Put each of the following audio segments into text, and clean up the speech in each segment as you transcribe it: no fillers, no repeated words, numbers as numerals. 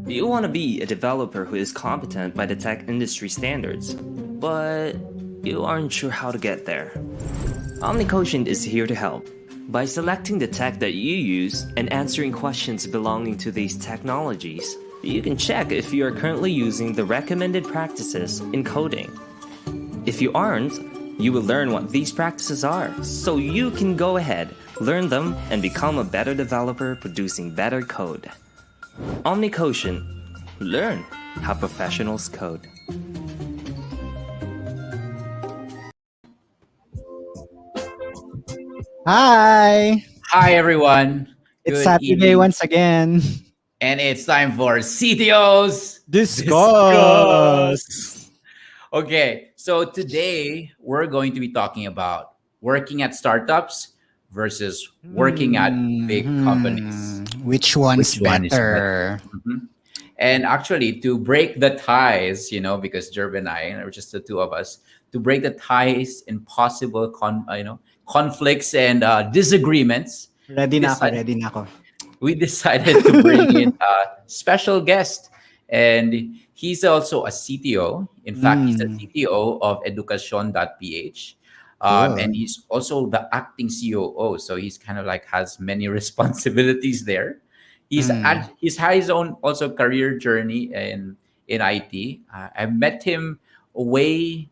You want to be a developer who is competent by the tech industry standards, but you aren't sure how to get there. OmniQuotient is here to help. By selecting the tech that you use and answering questions belonging to these technologies, you can check if you are currently using the recommended practices in coding. If you aren't, you will learn what these practices are, so you can go ahead, learn them, and become a better developer producing better code. OmniQuotient. Learn how professionals code. Hi, Hi, everyone. it's Good Saturday evening. once again. And it's time for CTOs Discuss. Discuss. Okay, so today we're going to be talking about working at startups versus working at big companies. Which one's Which one is better? better? Mhm. And actually, to break the ties, because Jerv and I, or just the two of us, to break the ties and possible conflicts and disagreements, Ready we na ako, decided ready na ako. we decided to bring in a special guest. And he's also a CTO. In fact, he's a Mm, CTO of Edukasyon.ph. And cool. he's also the acting COO. So he's kind of like has many responsibilities there. Mm, He's had his own also career journey in IT. I met him way,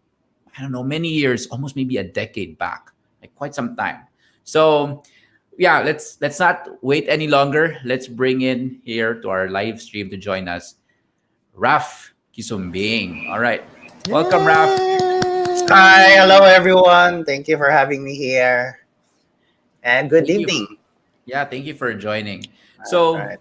I don't know, many years, almost maybe a decade back, like quite some time. So yeah, let's not wait any longer. Let's bring in here to our live stream to join us, Raf Kisumbing. All right, welcome, Raf. Yay! Hi, hello everyone. Thank you for having me here. And good Thank you. evening. Yeah, thank you for joining. All So right.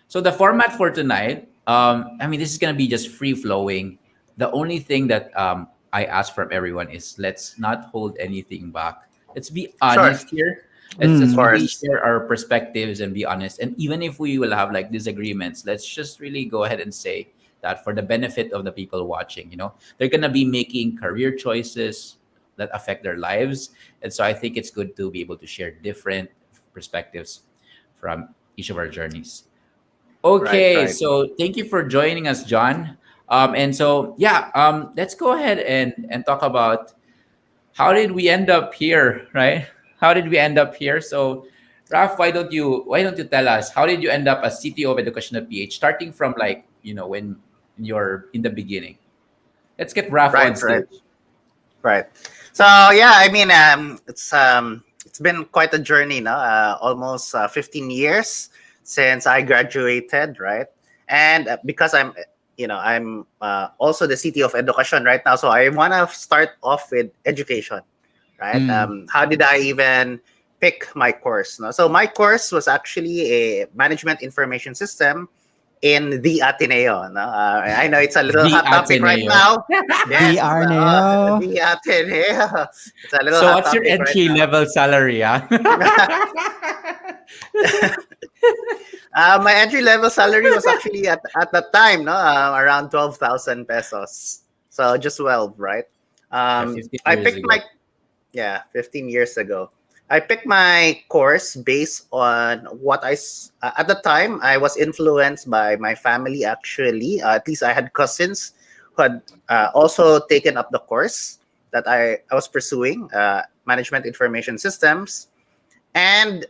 so the format for tonight, I mean, this is gonna be just free flowing. The only thing that I ask from everyone is let's not hold anything back. Let's be Sure. honest here. Of Let's Mm, really course. share our perspectives and be honest. And even if we will have like disagreements, let's just really go ahead and say that for the benefit of the people watching, they're gonna be making career choices that affect their lives. And so I think it's good to be able to share different perspectives from each of our journeys. Right, Okay, right. so thank you for joining us, John. And so yeah, let's go ahead and talk about how did we end up here, right? How did we end up here? So, Raf, why don't you tell us how did you end up as CTO of Education at PH, starting from like when you're in the beginning? Let's get Raf on Right, right, stage. right. So yeah, I mean, it's been quite a journey, no? Almost 15 years since I graduated, right? And because I'm also the city of education right now, so I want to start off with education, right? mm. How did I even pick my course? No? So my course was actually a management information system in the Ateneo. No? I know it's a little The hot topic right Ateneo. now. The Yes, it's Arneo. the Ateneo. It's a little So, hot what's your topic right entry level salary? Ah? now. My entry level salary was actually at that time, no, around 12,000 pesos. So just 12, right? Yeah, 15 I years picked ago. my 15 years ago. I picked my course based on at the time I was influenced by my family actually. At least I had cousins who had also taken up the course that I was pursuing, management information systems. And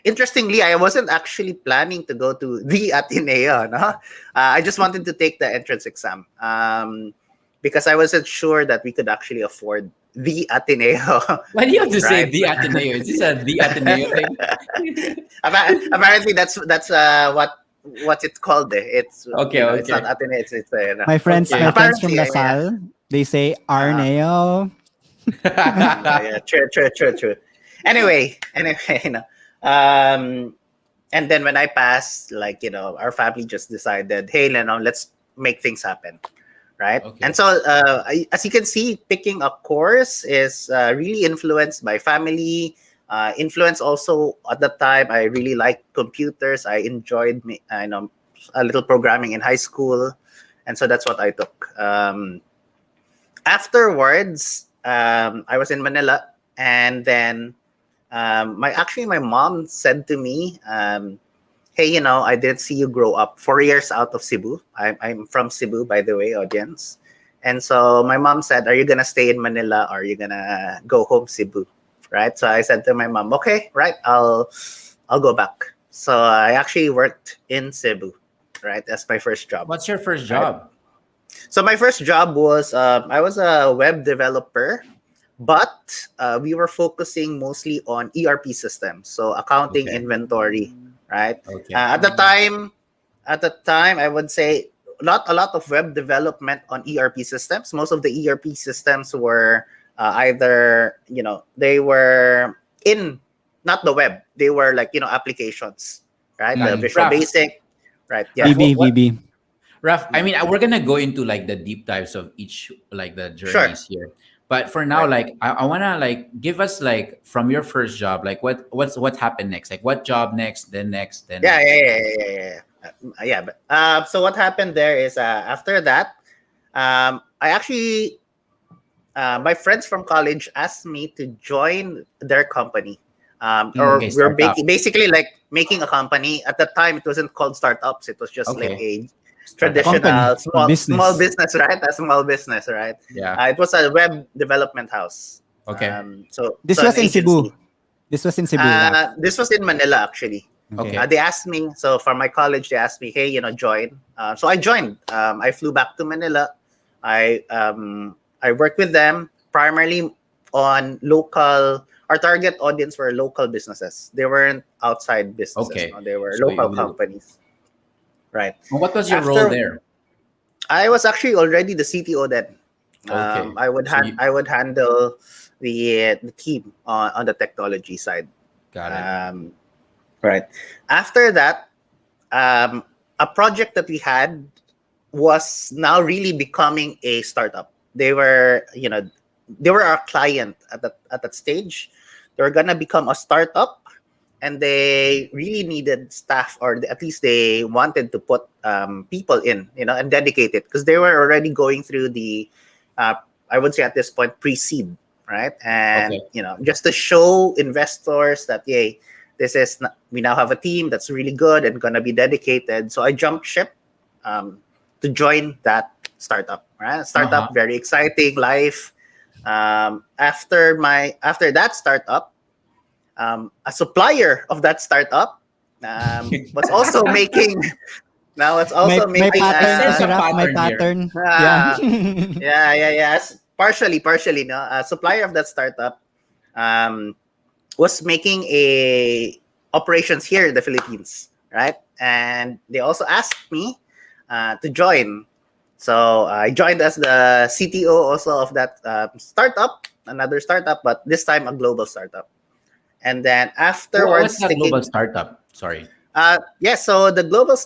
interestingly, I wasn't actually planning to go to the Ateneo. No? I just wanted to take the entrance exam because I wasn't sure that we could actually afford the Ateneo, Why do you have to say right? the Ateneo? Is this a the Ateneo thing? Apparently, that's what it's called. It's Okay, it's not okay, Ateneo. It's My friends, my okay. friends from apparently. I mean, Lasal, they say uh, Arneo. yeah, true. Anyway, um, and then when I passed, like our family just decided, hey, let's make things happen, right? And Okay. so, as you can see, picking a course is really influenced by family. Influence also at the time. I really liked computers. I enjoyed, a little programming in high school, and so that's what I took. Afterwards, I was in Manila, and then my mom said to me, hey, I didn't see you grow up. 4 years out of Cebu. I'm from Cebu, by the way, audience. And so my mom said, are you going to stay in Manila or are you going to go home Cebu? Right. So I said to my mom, okay, right. I'll go back. So I actually worked in Cebu, right? That's my first job. What's your first Right? job? So my first job was I was a web developer, but we were focusing mostly on ERP systems, so accounting, Okay. inventory, right? Okay. At the time, I would say not a lot of web development on ERP systems. Most of the ERP systems were either they were in not the web, they were like applications, right? The Visual Raf, Basic, right? Raf, Yeah, VB. Raf, I mean, we're gonna go into like the deep dives of each like the sure, journeys here. But for now, right. like I wanna like give us like from your first job, like what happened next? Like what job next, then next, then Yeah, next. yeah, yeah, yeah, yeah, yeah. Yeah. But so what happened there is after that, I actually my friends from college asked me to join their company. Or Okay, we're start up. basically like making a company. At the time, it wasn't called startups. It was just like Okay, a startup. Company, traditional small business. business, right? A small business, right? Yeah. It was a web development house. Okay. This So an was in Cebu. agency. This was in Cebu, Raf. This was in Manila, actually. Okay. Okay. They asked me, so from my college, they asked me, hey, join. So I joined. I flew back to Manila. I worked with them primarily on local. Our target audience were local businesses. They weren't outside businesses. Okay. No, they were So local you, companies. Right. what was your role After there? I was actually already the CTO then. Okay. So you I would handle the team on the technology side. got it. Right. After that, a project that we had was now really becoming a startup. They were our client at that stage. They were gonna become a startup, and they really needed staff, or at least they wanted to put people in, and dedicate it because they were already going through the, I would say at this point, pre-seed, right? And Okay. just to show investors that yay, we now have a team that's really good and gonna be dedicated. So I jumped ship to join that startup. Right, Uh-huh. startup, very exciting life. After that startup, a supplier of that startup was also making. Now it's also My making. I pattern, sense Kasi a Raf, my pattern here. pattern. Yeah. Yeah. Partially. No, a supplier of that startup was making a operations here in the Philippines, right? And they also asked me to join. So I joined as the CTO also of that startup, another startup, but this time a global startup. And then What's afterwards, that global thinking, startup? Sorry. so the global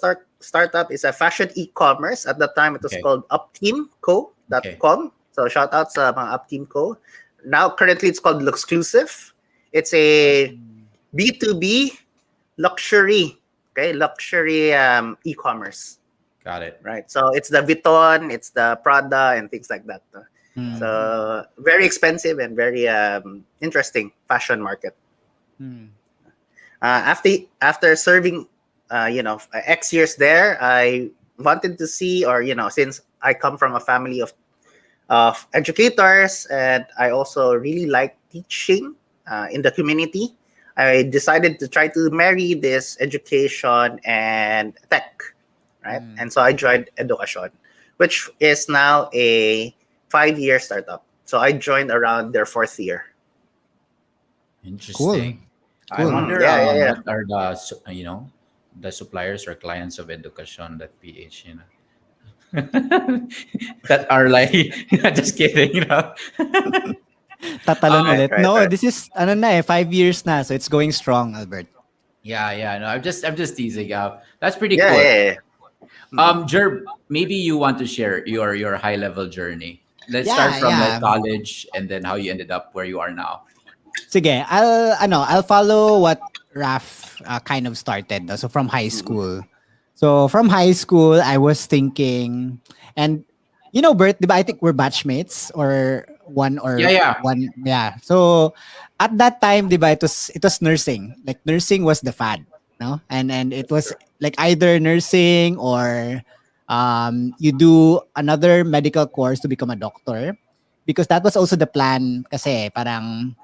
startup is a fashion e-commerce. At the time, it was Okay. called upteamco.com. So shout out sa mga Upteamco. Now, currently, it's called Luxclusive. It's a B2B luxury, okay, luxury e-commerce, Got it. right? So it's the Vuitton, it's the Prada, and things like that. Hmm. So very expensive and very interesting fashion market. Hmm. After serving, X years there, I wanted to see, or since I come from a family of educators, and I also really like teaching in the community, I decided to try to marry this education and tech, right? Mm. And so I joined Edukasyon, which is now a 5-year startup. So I joined around their 4th year. Interesting. I Cool. wonder Yeah. what are the suppliers or clients of Edukasyon.ph, that are like just kidding. Tatalon Um, ulit. Right. No, this is 5 years na, so it's going strong, Albert. yeah, no, I'm just teasing. That's pretty Yeah, cool. yeah. Jerb, maybe you want to share your high level journey. Let's start Yeah, from like yeah. college and then how you ended up where you are now. Sige, I'll follow what Raf kind of started. No? So from high Mhm. school. So from high school, I was thinking, and Bert, diba, I think we're batchmates or Yeah. one, yeah. So at that time, diba, it was nursing. Like nursing was the fad. no, and it was like either nursing or you do another medical course to become a doctor, because that was also the plan. Kasi parang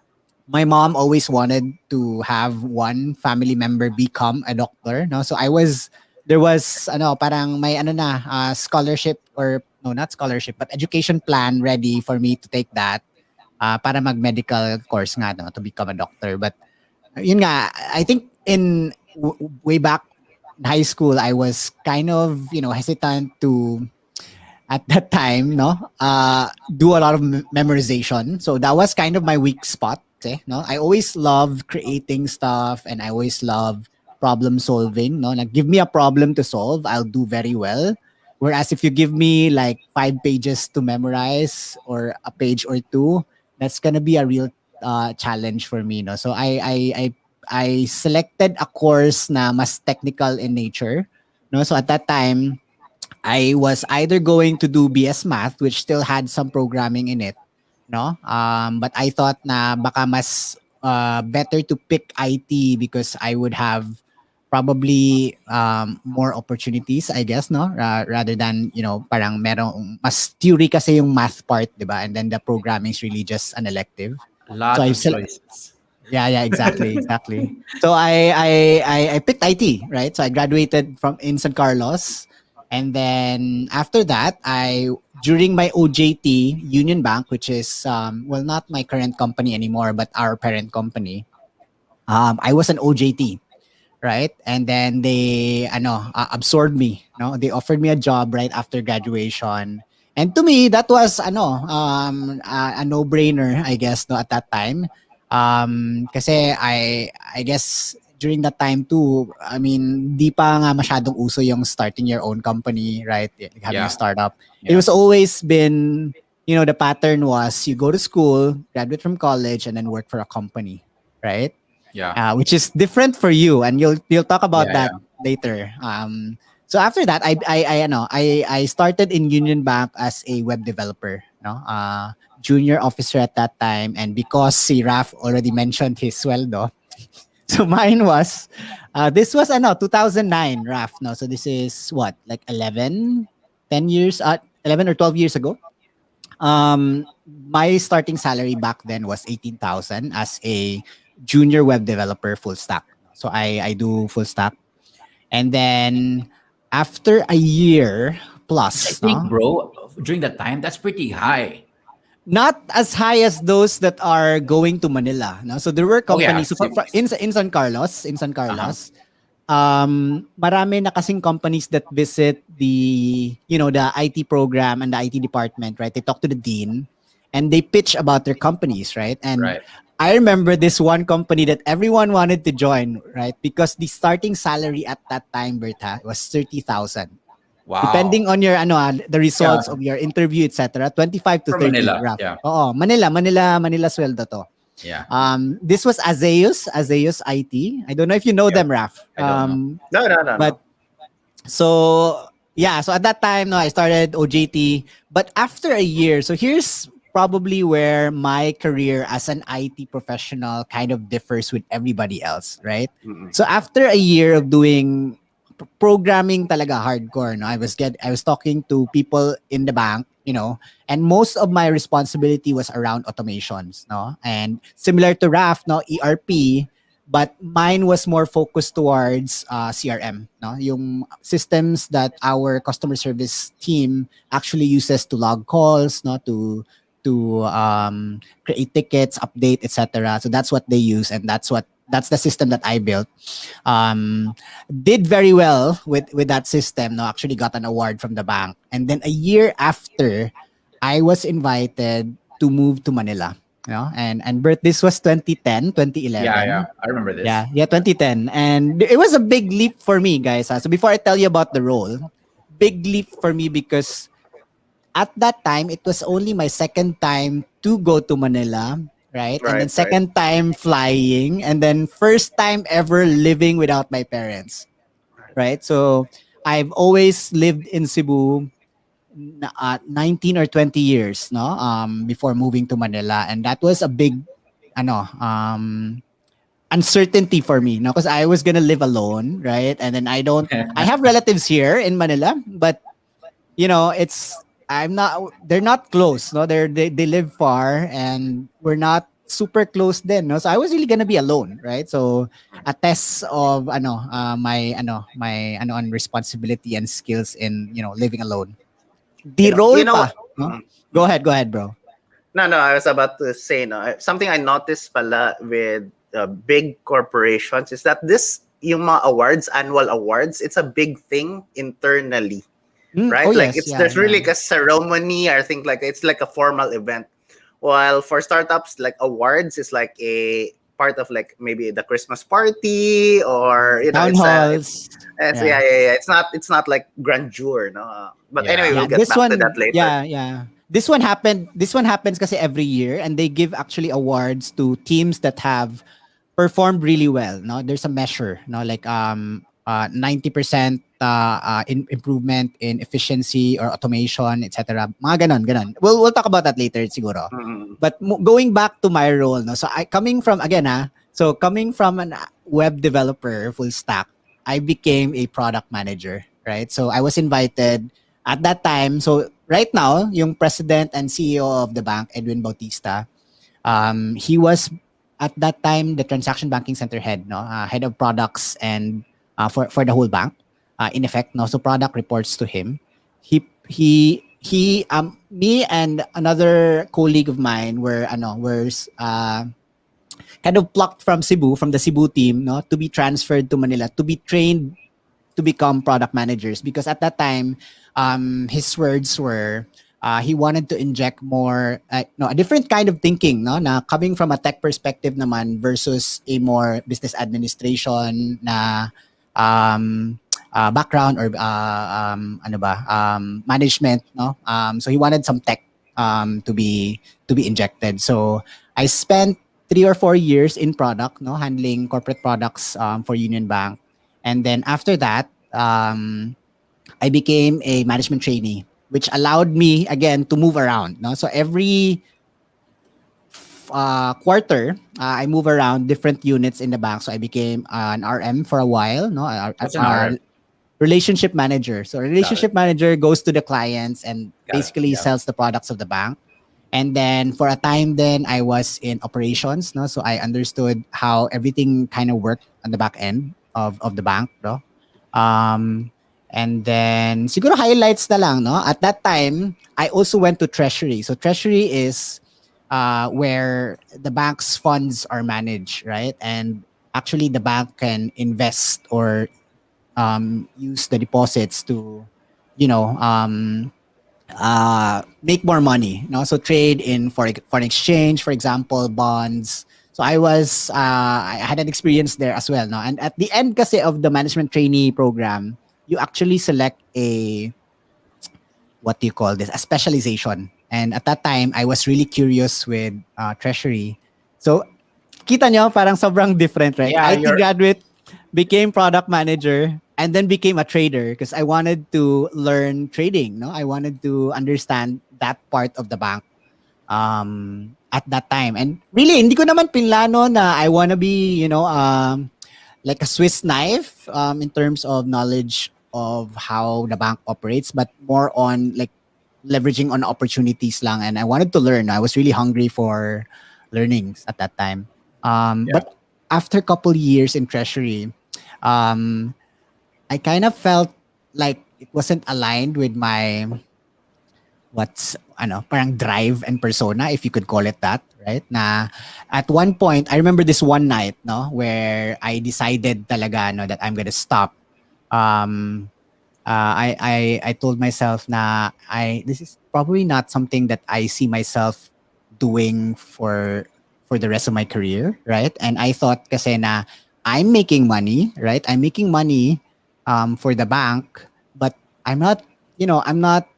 my mom always wanted to have one family member become a doctor, no? So I was there was ano parang may ano na scholarship, or no, not scholarship but education plan ready for me to take that para mag medical course nga, no, to become a doctor. But yun nga, I think way back in high school I was kind of, hesitant to at that time, no, do a lot of memorization. So that was kind of my weak spot. No, I always love creating stuff and I always love problem solving. No, like give me a problem to solve, I'll do very well. Whereas if you give me like 5 pages to memorize or a page or two, that's gonna be a real challenge for me. No, so I selected a course na mas technical in nature. No, so at that time I was either going to do BS Math, which still had some programming in it, no? But I thought na baka mas better to pick IT because I would have probably more opportunities, I guess, no? Rather than, parang merong mas theory kasi yung math part, di ba? And then the programming is really just an elective. A So lot I of choices. yeah, exactly, exactly. So I picked IT, right? So I graduated from in San Carlos, and then after that, I during my OJT Union Bank, which is well not my current company anymore, but our parent company. I was an OJT, right? And then they absorbed me, no? They offered me a job right after graduation. And to me that was a no-brainer, I guess, no, at that time. Kasi I guess during that time too, I mean, di pa nga masyadong uso yung starting your own company, right? Like having a Yeah. startup. It Yeah. was always been, the pattern was you go to school, graduate from college, and then work for a company, right? Yeah. Which is different for you, and you'll talk about Yeah. that Yeah. later. So after that, I started in Union Bank as a web developer, no, junior officer at that time, and because si Raf already mentioned his sweldo, so mine was, this was 2009, Raf, no, so this is what, like 10 years, 11 or 12 years ago. My starting salary back then was 18,000 as a junior web developer full stack. So I do full stack. And then after a year Which I plus, think, no, bro, during that time, that's pretty high. not as high as those that are going to Manila. No, so there were Oh yeah, companies, so in San Carlos, uh-huh. marami na kasing companies that visit the IT program and the IT department, right? They talk to the dean and they pitch about their companies, right? And Right. I remember this one company that everyone wanted to join, right? Because the starting salary at that time, Berta, was 30,000. Wow. Depending on your the Yeah. results of your interview, etc. 25 to From 30, Manila. rough. Yeah. Oo, Manila sweldo to. Yeah. This was Azeus IT. I don't know if you know Yeah. them, Raf. I don't know. No, no, no, But no. so yeah, so at that time, no, I started OJT. But after a year, so here's probably where my career as an IT professional kind of differs with everybody else, right? Mm-mm. So after a year of doing programming talaga hardcore, no, I was talking to people in the bank, and most of my responsibility was around automations, no, and similar to Raf, no, ERP, but mine was more focused towards CRM, no, yung systems that our customer service team actually uses to log calls, no, to create tickets, update, etc. So that's what they use, and that's the system that I built. um, did very well with that system. No, actually got an award from the bank, and then a year after, I was invited to move to Manila. And Bert, this was 2010, Yeah. Yeah. 2011. I remember this. Yeah, 2010, and it was a big leap for me, guys. So before I tell you about the role, big leap for me because at that time it was only my second time to go to Manila, right? And then Right, right. second time flying, and then first time ever living without my parents, right? So I've always lived in Cebu 19 or 20 years, no? Before moving to Manila, and that was a big ano uncertainty for me, no, because I was gonna live alone, right? And then I have relatives here in Manila, but it's I'm not they're not close, no, they live far, and we're not super close then, no. So I was really gonna be alone, right? So a test of my on responsibility and skills in living alone. The You role know pa, what? no? Mm, Go mm. ahead, bro. No, no, I was about to say, no, something I noticed pala with big corporations is that this yung mga awards, annual awards, it's a big thing internally, Oh right? Like yes, it's yeah, there's really yeah. like a ceremony. I think like it's like a formal event. While for startups, like awards is like a part of like maybe the Christmas party, or Town halls. yeah, Yeah. yeah, yeah. It's not like grandeur, no. But anyway, Yeah. we'll Yeah, get this back to that one, later. yeah, yeah. This one happens kasi every year, and they give actually awards to teams that have performed really well, no? There's a measure, no, like 90% improvement in efficiency or automation, etc. Mga ganon, ganon. We'll talk about that later siguro. Mm. But going back to my role, no. So I coming from again, so coming from an web developer full stack, I became a product manager, right? So I was invited at that time. So right now, yung president and CEO of the bank, Edwin Bautista, he was at that time the transaction banking center head, no, head of products and for the whole bank. In effect, no, so product reports to him. Me and another colleague of mine were kind of plucked from Cebu, from the Cebu team, no, to be transferred to Manila to be trained to become product managers, because at that time his words were he wanted to inject more no, a different kind of thinking, no, na coming from a tech perspective naman versus a more business administration na background, or management, no. So he wanted some tech to be injected. So I spent 3 or 4 years in product, no, handling corporate products for Union Bank. And then after that, I became a management trainee, which allowed me again to move around. No, so every quarter, I move around different units in the bank. So I became an RM for a while. No, What's an RM? relationship manager. So a Got it. relationship manager goes to the clients and Got it. basically Yeah. sells the products of the bank. And then for a time, then I was in operations, no, so I understood how everything kind of worked on the back end of the bank, no. Um, and then siguro highlights na lang, no. At that time, I also went to treasury. So treasury is where the bank's funds are managed, right? And actually, the bank can invest or use the deposits to, you know, make more money. No, so trade in foreign exchange, for example, bonds. So I had an experience there as well. No, and at the end kasi of the management trainee program, you actually select a, what do you call this, a specialization. And at that time, I was really curious with treasury. So kita nyo, parang sobrang different, right? Yeah, IT you're graduate, became product manager, and then became a trader because I wanted to learn trading. No, I wanted to understand that part of the bank at that time. And really, hindi ko naman pinlano na I wanna be, like a Swiss knife in terms of knowledge of how the bank operates, but more on like leveraging on opportunities lang. And I wanted to learn. I was really hungry for learnings at that time. yeah. But after a couple years in treasury, um, I kind of felt like it wasn't aligned with my parang drive and persona, if you could call it that, right? Na at one point, I remember this one night, no, where I decided talaga, no, that I'm gonna stop. Um, I told myself na this is probably not something that I see myself doing for the rest of my career, right? And I thought kasi na I'm making money, right? I'm making money for the bank, but I'm not, I'm not.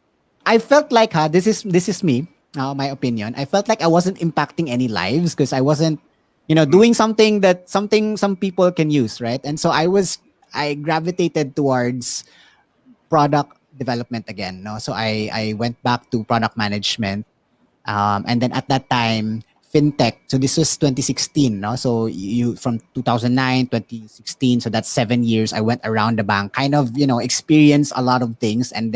I felt like this is me, my opinion. I felt like I wasn't impacting any lives because I wasn't, Mm. doing something some people can use, right? And so I gravitated towards product development again, no. So I went back to product management, and then at that time fintech. So this was 2016, no? So you from 2009, 2016. So that's 7 years. I went around the bank, kind of, experienced a lot of things, and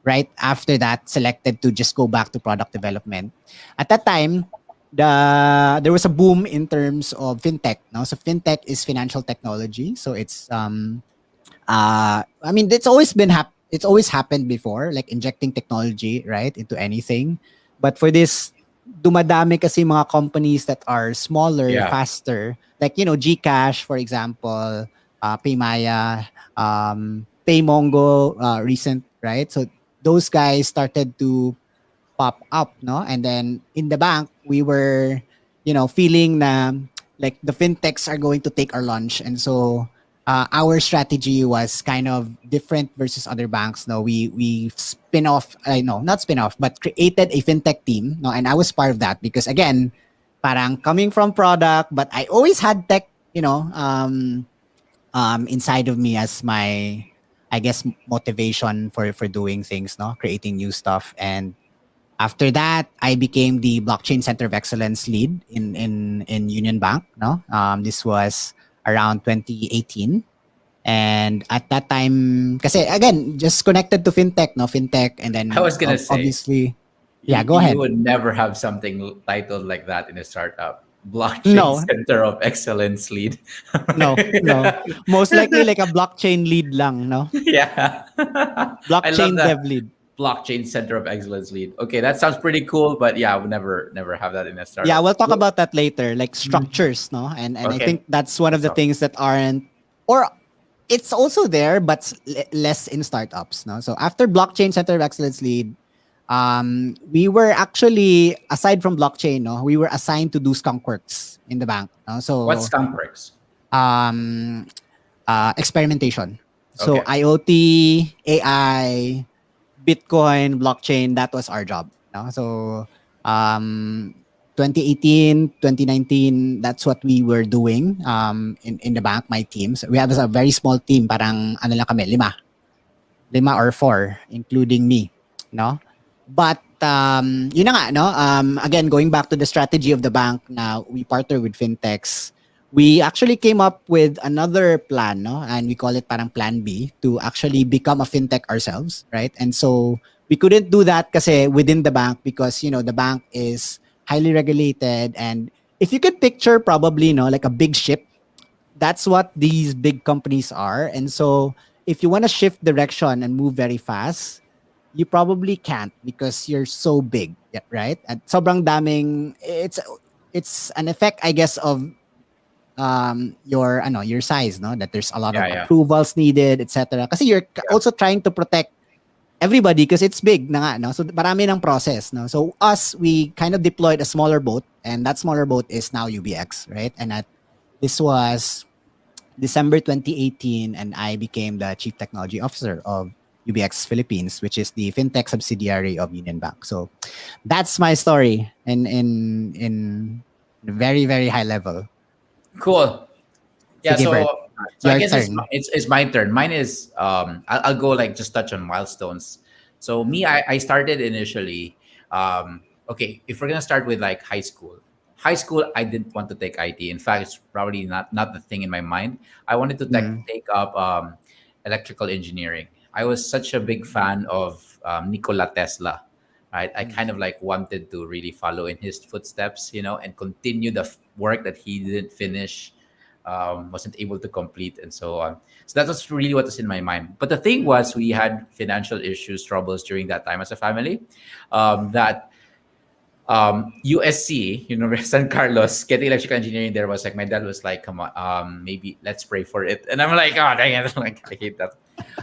right after that, selected to just go back to product development. At that time, there was a boom in terms of fintech. No, so fintech is financial technology. So I mean, it's always happened before, like injecting technology, right, into anything. But for this, dumadami kasi mga companies that are smaller, Yeah. faster, like, GCash, for example, Paymaya, Paymongo, recent, right? So those guys started to pop up, no? And then in the bank, we were, feeling na like the fintechs are going to take our lunch. And so our strategy was kind of different versus other banks. No, we spin off, no, not spin off, but created a fintech team. No, and I was part of that because again, parang coming from product, but I always had tech, inside of me as my, I guess, motivation for doing things, no, creating new stuff. And after that, I became the blockchain center of excellence lead in Union Bank. No, this was around 2018, and at that time, kasi again, just connected to fintech, no, fintech, and I then was gonna say, obviously, yeah, you, go you ahead. would never have something titled like that in a startup. Blockchain No, Center of Excellence lead. no, most likely like a blockchain lead lang, no, Yeah. I love blockchain that. dev lead. Blockchain Center of Excellence lead. Okay, that sounds pretty cool, but yeah, I would never have that in a Yeah, startup. we'll talk Cool. about that later, like Mhm. structures, no, and I Okay. think that's one of Let's the talk. things that aren't, or it's also there, but less in startups. No, so after blockchain center of excellence lead, we were actually, aside from blockchain, no, we were assigned to do skunk works in the bank. No? What's So Skunkworks? um, experimentation. So Okay. IoT, AI, Bitcoin, blockchain, that was our job. No? So um, 2018, 2019, that's what we were doing in the bank, my team. So we have a very small team, parang ano lang kami, lima or four, including me, no? But yun na nga, no? Again, going back to the strategy of the bank, now we partner with fintechs. We actually came up with another plan, no? And we call it parang Plan B to actually become a fintech ourselves, right? And so we couldn't do that kasi within the bank because the bank is highly regulated, and if you could picture probably like a big ship, that's what these big companies are. And so if you want to shift direction and move very fast, you probably can't because you're so big, yeah, right? At sobrang daming, it's an effect, I guess, of your size, no, that there's a lot Yeah, of yeah. approvals needed, etc. Kasi you're Yeah. also trying to protect everybody because it's big na nga, no, so marami ng process, no. So us, we kind of deployed a smaller boat, and that smaller boat is now UBX, right? And this was December 2018, and I became the Chief Technology Officer of UBX Philippines, which is the fintech subsidiary of Union Bank. So that's my story in very, very high level. Cool. Yeah, Sige, Bert, so I your guess turn. it's my turn. Mine is I'll go like just touch on milestones. So me, I started initially. Okay, if we're gonna start with like high school. High school, I didn't want to take IT. In fact, it's probably not the thing in my mind. I wanted to Mm. take up electrical engineering. I was such a big fan of Nikola Tesla. Right, I kind of like wanted to really follow in his footsteps, and continue the work that he didn't finish, wasn't able to complete, and so on. So that was really what was in my mind. But the thing was, we had financial issues, troubles during that time as a family. That USC, San Carlos, getting electrical engineering there was like, my dad was like, come on, maybe let's pray for it. And I'm like, oh, dang it. Like, I hate that.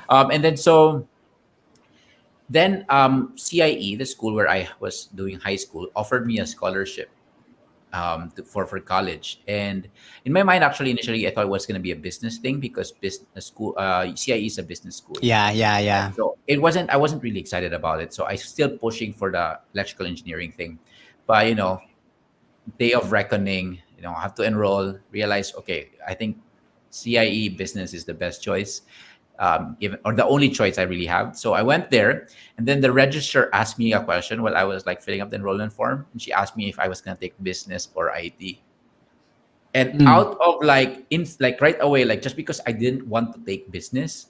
And then CIE, the school where I was doing high school, offered me a scholarship for college. And in my mind, actually, initially, I thought it was going to be a business thing because business school, CIE is a business school. Yeah, yeah, yeah. So I wasn't really excited about it. So I still pushing for the electrical engineering thing. But, day of reckoning, I have to enroll, realize, okay, I think CIE business is the best choice. given, or the only choice I really have. So I went there, and then the registrar asked me a question while I was like filling up the enrollment form, and she asked me if I was gonna take business or IT. And Mm. out of like in like right away, like just because I didn't want to take business,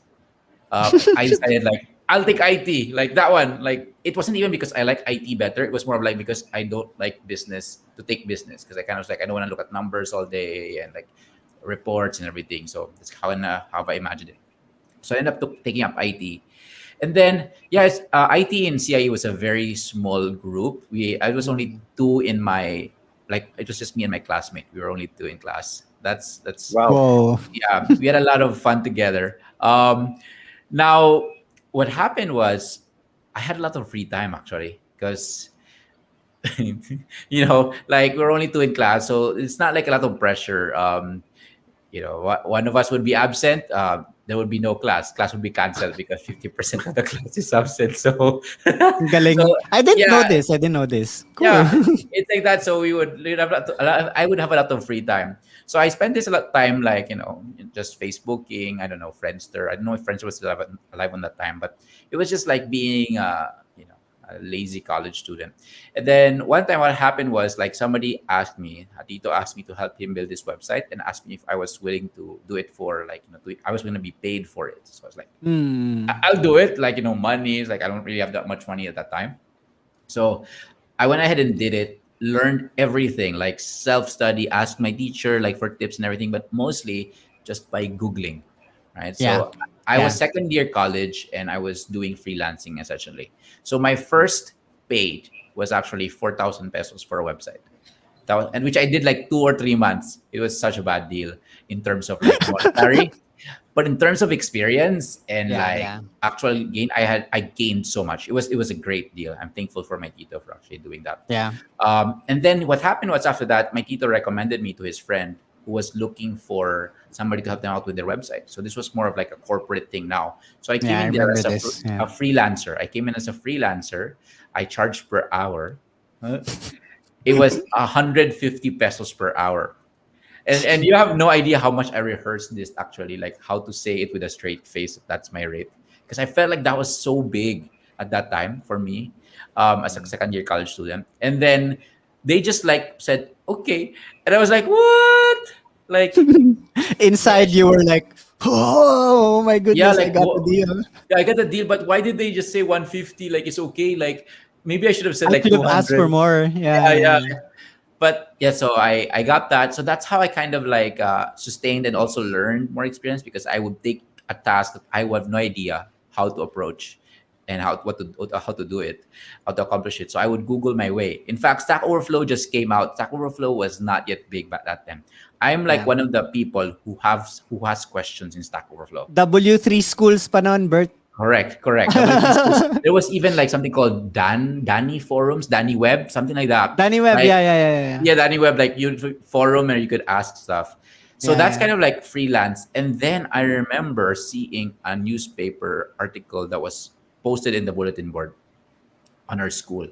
I decided like I'll take IT, like that one. Like it wasn't even because I like IT better. It was more of like because I don't like business to take business, because I kind of was like I don't want to look at numbers all day and like reports and everything. So that's how I imagined it. So I ended up taking up IT. And then, yes, IT and CIE was a very small group. I was only Mm. two in my, like, it was just me and my classmate. We were only two in class. That's Wow. Whoa. Yeah, we had a lot of fun together. Now, what happened was I had a lot of free time actually, because like we're only two in class, so it's not like a lot of pressure. One of us would be absent, there would be no class. Class would be canceled because 50% of the class is absent. So, Ang so galing. I didn't know yeah, this. I didn't know this. Cool. yeah, it's like that. So we'd have I would have a lot of free time. So I spent this a lot of time, like, just Facebooking. I don't know, Friendster. I don't know if Friendster was alive on that time, but it was just like being, a lazy college student. And then one time, what happened was like somebody asked me, Tito asked me to help him build this website, and asked me if I was willing to do it for like, I was going to be paid for it. So I was like, Mm. I'll do it. Like, money is like I don't really have that much money at that time. So I went ahead and did it, learned everything, like self study, asked my teacher like for tips and everything, but mostly just by Googling, right? Yeah. So I was Yeah. second year college and I was doing freelancing essentially. So my first paid was actually 4,000 pesos for a website. And which I did like 2 or 3 months. It was such a bad deal in terms of like monetary. But in terms of experience and Yeah. like Yeah. actual gain, I gained so much. It was a great deal. I'm thankful for my tito for actually doing that. Yeah. And then what happened was after that, my tito recommended me to his friend who was looking for somebody to help them out with their website. So this was more of like a corporate thing now. So I came Yeah. I in there remember as this. a Yeah. freelancer. I came in as a freelancer. I charged per hour. Huh? It was 150 pesos per hour. And you have no idea how much I rehearsed this actually, like how to say it with a straight face. That's my rate, because I felt like that was so big at that time for me, as a Mm. second year college student. And then they just like said okay, and I was like, what? Like, Inside, you were like, oh my yeah, goodness, I like got the deal. yeah, I got the deal, but why did they just say 150? Like it's okay. Like maybe I should have said I like should have asked for 200. more. Yeah. Yeah, Yeah. yeah. Yeah. But yeah, so I got that. So that's how I kind of like sustained and also learned more experience, because I would take a task that I would have no idea how to approach and how to do it, how to accomplish it. So I would Google my way. In fact, Stack Overflow just came out. Stack Overflow was not yet big back that time. I'm like Yeah. one of the people who has questions in Stack Overflow. W3 schools pa noon, Bert. Correct, correct. W3 schools. There was even like something called Danny forums, Danny Web, something like that. Danny Web. Like Yeah. Yeah. Yeah. Yeah. yeah, Danny Web, like you forum where you could ask stuff. So Yeah. that's Yeah. kind of like freelance. And then I remember seeing a newspaper article that was posted in the bulletin board on our school.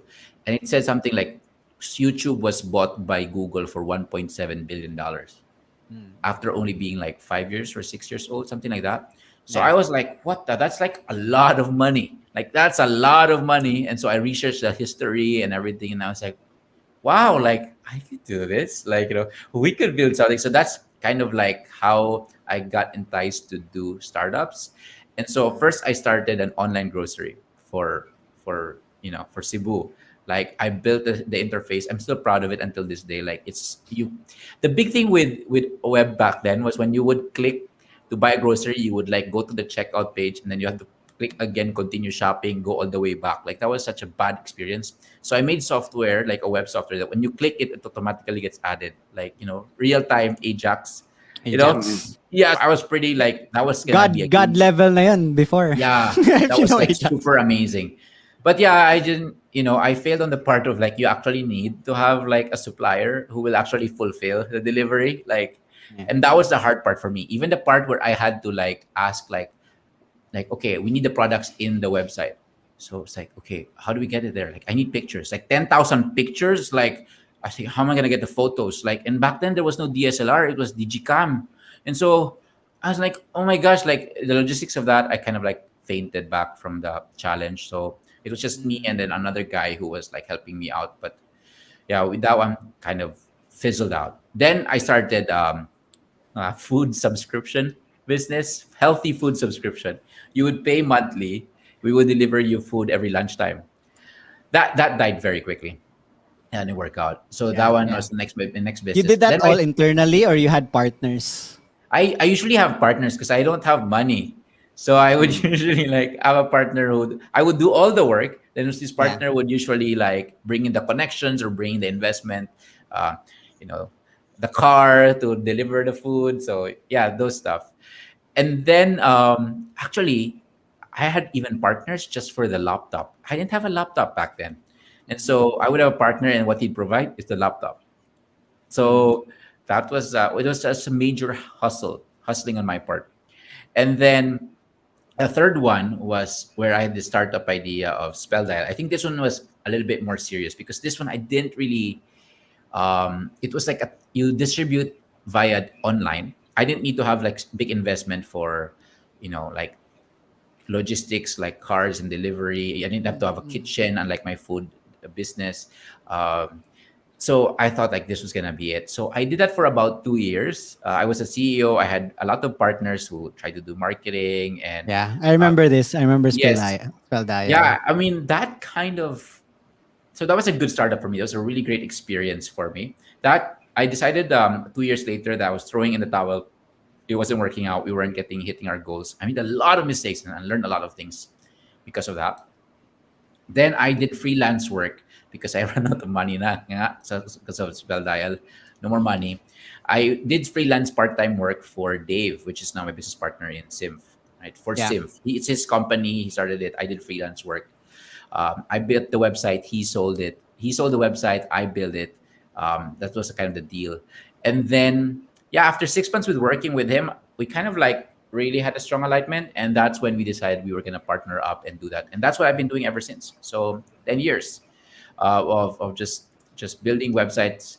And it said something like YouTube was bought by Google for $1.7 billion Mm. after only being like 5 years or 6 years old, something like that. So Yeah. I was like, what the? That's like a lot of money. Like that's a lot of money. And so I researched the history and everything. And I was like, wow, like I could do this. Like, we could build something. So that's kind of like how I got enticed to do startups. And so first I started an online grocery for Cebu. Like I built the interface. I'm still proud of it until this day. Like it's you the big thing with web back then was when you would click to buy a grocery, you would like go to the checkout page and then you have to click again, continue shopping, go all the way back. Like that was such a bad experience. So I made software, like a web software, that when you click it, it automatically gets added, like, real time Ajax. You know, Ajax. yeah, I was pretty like that was gonna be a God game. level na yun before. Yeah, If that you was know like Ajax. super amazing. But yeah, I didn't, I failed on the part of like you actually need to have like a supplier who will actually fulfill the delivery. Like, Yeah. and that was the hard part for me. Even the part where I had to like ask like okay, we need the products in the website. So it's like, okay, how do we get it there? Like I need pictures, like 10,000 pictures. Like I think, how am I gonna get the photos? Like, and back then there was no DSLR, it was digicam. And so I was like, oh my gosh, like the logistics of that, I kind of like fainted back from the challenge. So it was just me and then another guy who was like helping me out. But yeah, with that one kind of fizzled out. Then I started food subscription business, healthy food subscription. You would pay monthly. We would deliver you food every lunchtime. That died very quickly and it worked out. So that Yeah, one yeah. was the next You business. did that Then all internally, or you had partners? I usually have partners because I don't have money. So I would Mm. usually like have a partner who I would do all the work. Then this Yeah. partner would usually like bring in the connections or bring in the investment, uh, you know, the car to deliver the food. So yeah, those stuff. And then actually, I had even partners just for the laptop. I didn't have a laptop back then, and so I would have a partner, and what he'd provide is the laptop. Mm. So that was it was just a major hustling on my part. And then a third one was where I had the startup idea of Spell Dial. I think this one was a little bit more serious because this one I didn't really. It was like you distribute via online. I didn't need to have like big investment for, like logistics like cars and delivery. I didn't have to have a Mm. kitchen, unlike my food business. Um, so I thought like this was gonna be it. So I did that for about 2 years. I was a CEO. I had a lot of partners who tried to do marketing and Yeah, I uh, remember this. I remember yes, Spell Dial. yeah. I mean that kind of so that was a good startup for me. That was a really great experience for me. That I decided 2 years later that I was throwing in the towel. It wasn't working out. We weren't getting hitting our goals. I made a lot of mistakes and I learned a lot of things because of that. Then I did freelance work because I ran out of money na nga, because of Spell Dial. No more money. I did freelance part-time work for Dave, which is now my business partner in Simf. Right, for Yeah. Simf, it's his company. He started it. I did freelance work. I built the website. He sold it. He sold the website. I built it. That was kind of the deal. And then, yeah, after 6 months with working with him, we kind of like really had a strong alignment. And that's when we decided we were going to partner up and do that. And that's what I've been doing ever since. So 10 years of just building websites.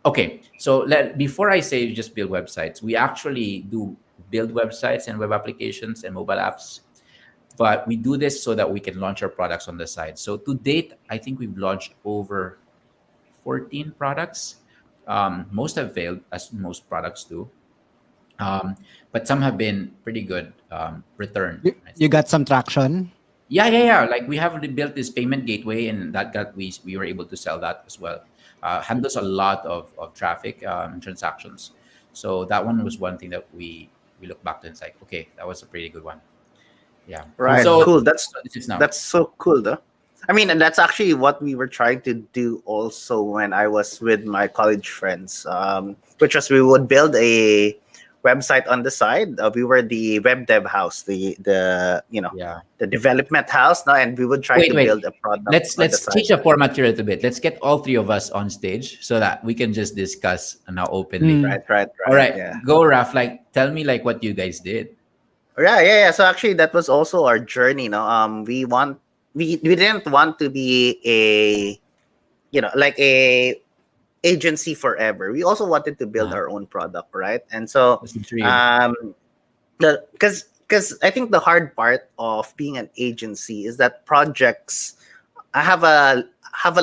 Okay, so before I say just build websites, we actually do build websites and web applications and mobile apps, but we do this so that we can launch our products on the side. So to date, I think we've launched over 14 products. Most have failed, as most products do, but some have been pretty good return. Right? You So got some traction. yeah. Like we have built this payment gateway, and that got we were able to sell that as well. Handles a lot of traffic and transactions. So that one was one thing that we look back to and it's like, okay, that was a pretty good one. Yeah. Right. Cool. Cool. So this is now. That's so cool though. I mean, and that's actually what we were trying to do also when I was with my college friends, which was we would build a website on the side. We were the web dev house, the Yeah. the development house, now, and we would try Wait, to wait. build a product Let's on the let's side. change the format here a little bit. Let's get all three of us on stage so that we can just discuss now openly. Mm. Right, right, All right. right, Yeah. go Raf. Like, tell me like what you guys did. Yeah. So actually, that was also our journey. No, we didn't want to be a like a agency forever. We also wanted to build Uh, our own product, right? And so, that's good for you. um, because I think the hard part of being an agency is that projects have a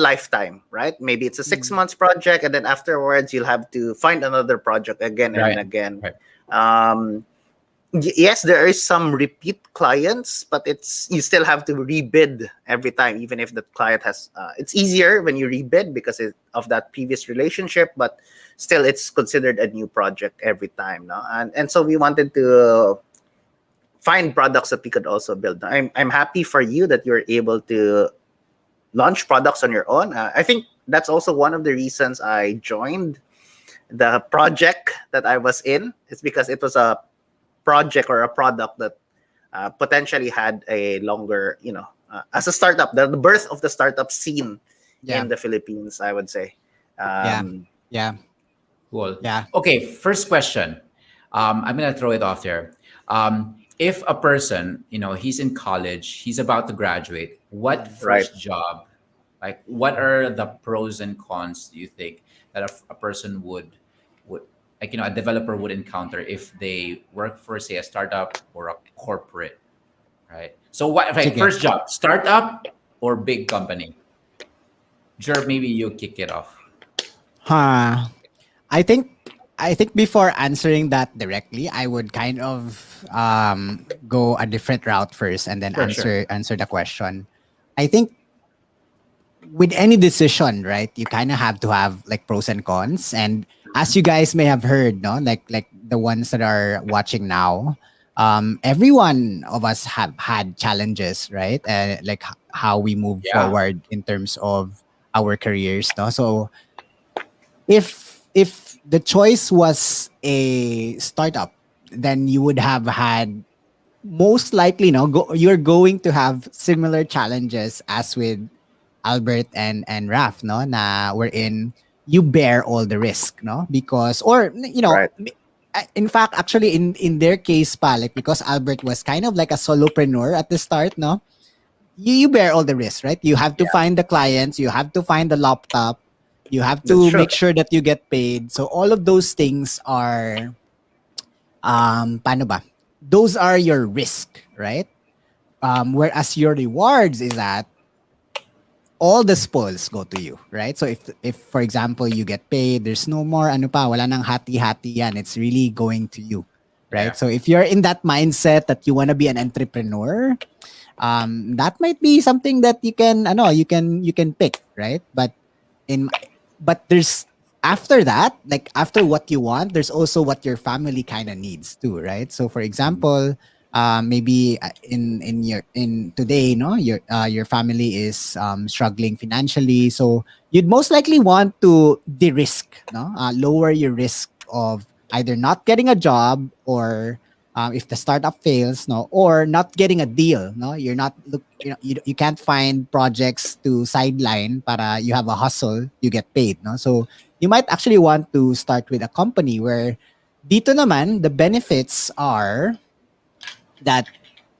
lifetime, right? Maybe it's a six Mm. months project, and then afterwards you'll have to find another project again and Right. again. Right. Um, yes, there is some repeat clients, but it's you still have to rebid every time, even if the client has. It's easier when you rebid because of that previous relationship, but still, it's considered a new project every time. No, and so we wanted to find products that we could also build. I'm happy for you that you're able to launch products on your own. I think that's also one of the reasons I joined the project that I was in. It's because it was a project or a product that potentially had a longer, as a startup, the birth of the startup scene Yeah. in the Philippines, I would say. Yeah. Um, Yeah. Cool. Yeah. Okay, first question. I'm gonna throw it off there. If a person, he's in college, he's about to graduate, what right. first job, like what are the pros and cons do you think that a person would like a developer would encounter if they work for, say, a startup or a corporate, right? So what, right, Sige. first job, startup or big company? Sure, maybe you kick it off. Huh. I think I think before answering that directly, I would kind of go a different route first and then Sure, sure. answer the question. I think with any decision, right, you kind of have to have like pros and cons. And as you guys may have heard, no, like the ones that are watching now, every one of us have had challenges, right? Like how we move Yeah. forward in terms of our careers, no. So if the choice was a startup, then you would have had most likely you're going to have similar challenges as with Albert and Raf, no, na we're in, you bear all the risk, no, because or Right. in fact actually in their case pa, like because Albert was kind of like a solopreneur at the start, no, you bear all the risks, right? You have to Yeah, find the clients, you have to find the laptop, you have that's to true. make sure that you get paid. So all of those things are paano ba? Those are your risk, right? Whereas your rewards is that all the spoils go to you, right? So if for example you get paid, there's no more ano pa, wala nang hati-hati yan. It's really going to you, right? Yeah. So if you're in that mindset that you want to be an entrepreneur, that might be something that you can you can pick, right? In but there's after that, like after what you want, there's also what your family kind of needs too, right? So for Mhm. example, maybe in today, no, your family is struggling financially, so you'd most likely want to de-risk, no, lower your risk of either not getting a job or if the startup fails, no, or not getting a deal, no, you're not look, you can't find projects to sideline para you have a hustle, you get paid, no. So you might actually want to start with a company where dito naman the benefits are that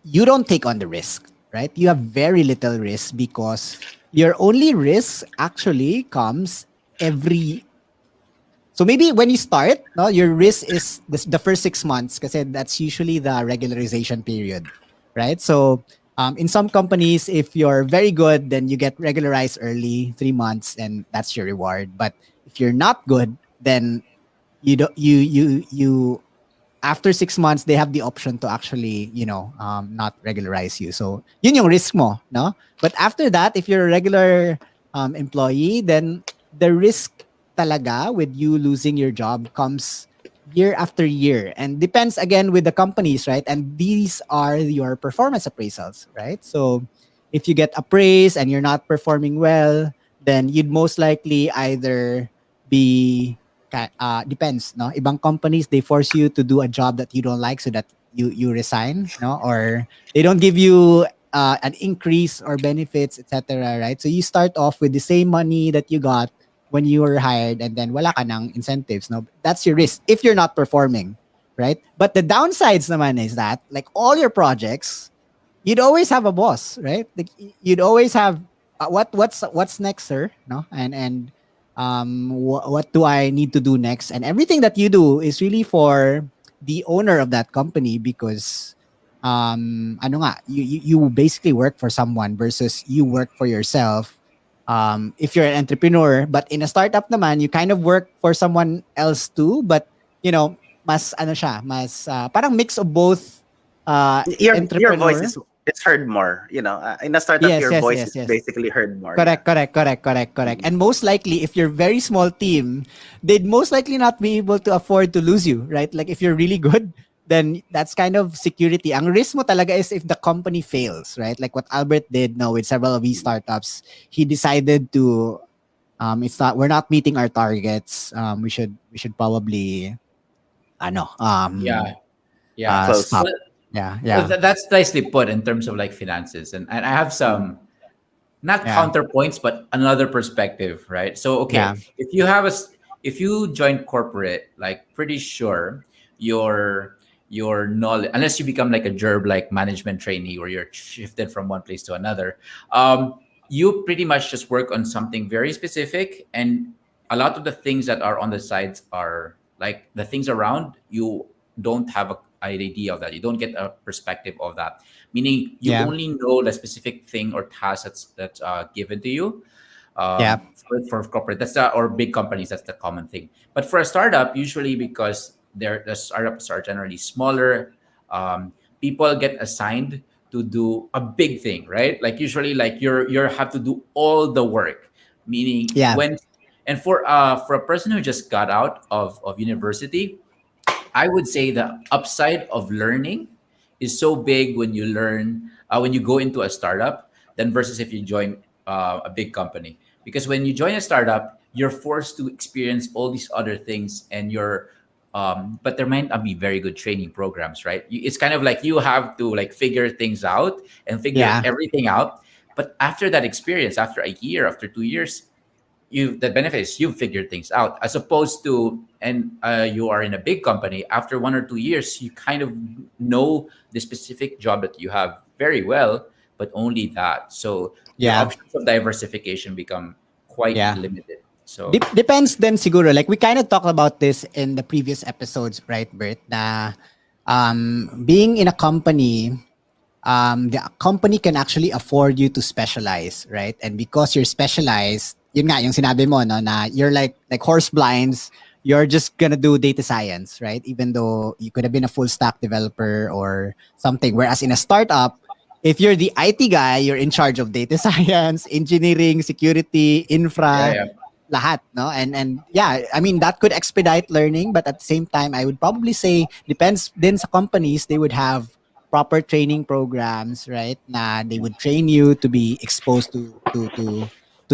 you don't take on the risk, right? You have very little risk because your only risk actually comes every so maybe when you start, no, your risk is the first 6 months because that's usually the regularization period, right? So in some companies, if you're very good, then you get regularized early, 3 months, and that's your reward. But if you're not good, then you don't you after 6 months, they have the option to actually, not regularize you. So, yun yung risk mo, no? But after that, if you're a regular employee, then the risk talaga with you losing your job comes year after year and depends again with the companies, right? And these are your performance appraisals, right? So, if you get appraised and you're not performing well, then you'd most likely either be depends, no, ibang companies they force you to do a job that you don't like so that you resign, no, or they don't give you an increase or benefits, etc., right? So you start off with the same money that you got when you were hired and then wala ka ng incentives, no, that's your risk if you're not performing, right? But the downsides naman is that like all your projects you'd always have a boss, right? Like you'd always have what's next, sir? No, and what do I need to do next? And everything that you do is really for the owner of that company because ano nga, you basically work for someone versus you work for yourself. If you're an entrepreneur, but in a startup naman, you kind of work for someone else too, but mas ano siya, mas parang mix of both Your voice entrepreneur. is heard more. In a startup, Yes, your yes, voice yes, is yes. basically heard more. Yeah. Correct. Mhm. And most likely, if you're very small team, they'd most likely not be able to afford to lose you, right? Like if you're really good, then that's kind of security. Ang risk mo talaga is if the company fails, right? Like what Albert did now with several of these startups. He decided to we're not meeting our targets. We should probably ano Yeah. Yeah. Close. stop. Well, Yeah. that's nicely put in terms of like finances, and I have Mhm. some not Yeah. counterpoints, but another perspective, right? So, Yeah. okay, if you join corporate, like pretty sure your knowledge, unless you become like a gerb, like management trainee, where you're shifted from one place to another, you pretty much just work on something very specific, and a lot of the things that are on the sides are Like the things around you don't have an idea of that. You don't get a perspective of that. Meaning you Yeah. only know the specific thing or task that's given to you. Yeah. For corporate, or big companies, that's the common thing. But for a startup, usually because the startups are generally smaller, um, people get assigned to do a big thing, right? Like usually, like you have to do all the work. Meaning Yeah. when and for a person who just got out of university, I would say the upside of learning is so big when you learn when you go into a startup than versus if you join a big company. Because when you join a startup, you're forced to experience all these other things, and but there might not be very good training programs, right? It's kind of like you have to like figure things out and figure Yeah. everything out. But after that experience, after a year, after 2 years, the benefit is you've figured things out, as opposed to, and you are in a big company. After 1 or 2 years, you kind of know the specific job that you have very well, but only that. So your Yeah. options of diversification become quite Yeah. limited. So Depends then siguro. Like we kind of talked about this in the previous episodes, right, Bert? Na being in a company, the company can actually afford you to specialize, right? And because you're specialized, yun nga, yung sinabi mo, no, na you're like horse blinds, you're just gonna do data science, right? Even though you could have been a full stack developer or something. Whereas in a startup, if you're the IT guy, you're in charge of data science, engineering, security, yeah, infra, yeah, lahat, no? And yeah, I mean, that could expedite learning, but at the same time, I would probably say depends din sa companies, they would have proper training programs, right? Na they would train you to be exposed to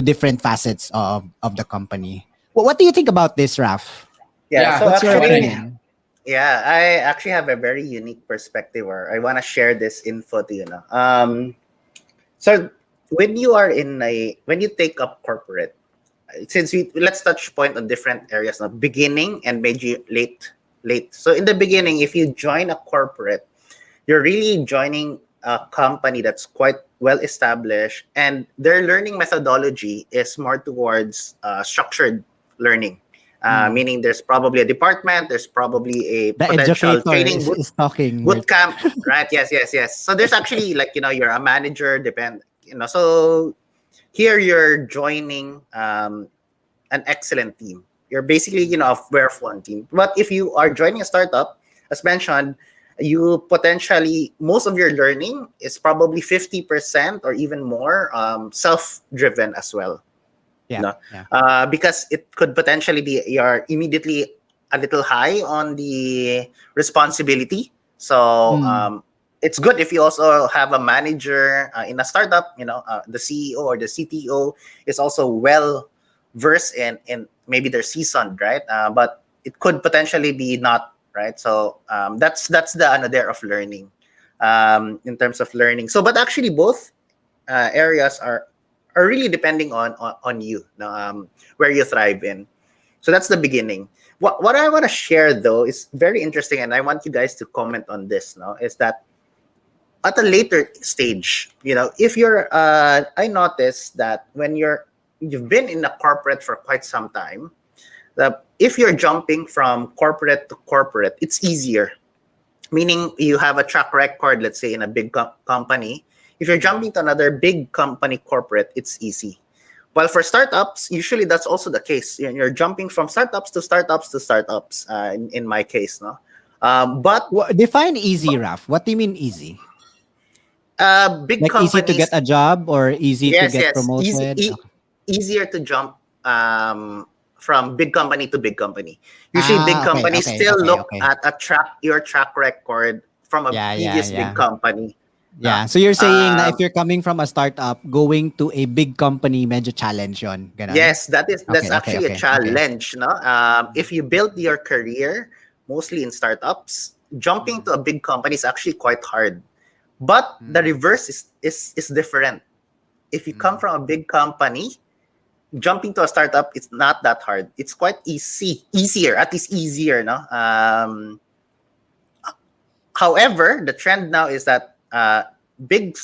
different facets of the company. Well, what do you think about this, Raf? Yeah. yeah. So What's your I want to. actually, opinion? yeah, I actually have a very unique perspective, or I want to share this info to you now. So when you take up corporate, since we let's touch point on different areas now, beginning and maybe late. So in the beginning, if you join a corporate, you're really joining a company that's quite well established, and their learning methodology is more towards structured learning. Mm. Meaning there's probably a department, there's probably a The potential educator training is talking, boot Bert. camp, right? Yes. So there's actually, like, you're a manager, so here you're joining an excellent team. You're basically, a very fun team. But if you are joining a startup, as mentioned, you potentially, most of your learning is probably 50% or even more self-driven as well. Yeah, No, yeah. because it could potentially be you're immediately a little high on the responsibility. So Mm. it's good if you also have a manager in a startup. The CEO or the CTO is also well versed in maybe they're seasoned, right? But it could potentially be not, right. So that's the there of learning, in terms of learning. So, but actually both areas are really depending on you, where you thrive in. So that's the beginning. What I want to share though is very interesting, and I want you guys to comment on this. No, is that at a later stage, if you're, I noticed that when you've been in a corporate for quite some time, that if you're jumping from corporate to corporate, it's easier. Meaning you have a track record, let's say in a big company. If you're jumping to another big company corporate, it's easy. While for startups, usually that's also the case. You're jumping from startups to startups to startups, in my case. No, but Define easy, Raf. What do you mean easy? big Like easy to get companies, a job or easy to get yes, promoted? Okay. easier to jump from big company to big company. Usually, big Ah, okay, companies okay, still okay, look okay. at your track record from a Yeah, yeah, previous big yeah. company. No? Yeah. So you're saying that if Um, you're coming from a startup, going to a big company, medyo challenge yon. Ganon? Yes, that's Okay, okay, actually a okay, okay. challenge. No, if you build your career mostly in startups, jumping to Mm, a big company is actually quite hard. But the mm, reverse is different. If you come mm, from a big company, jumping to a startup, it's not that hard. It's quite easier, at least easier. No, however, the trend now is that big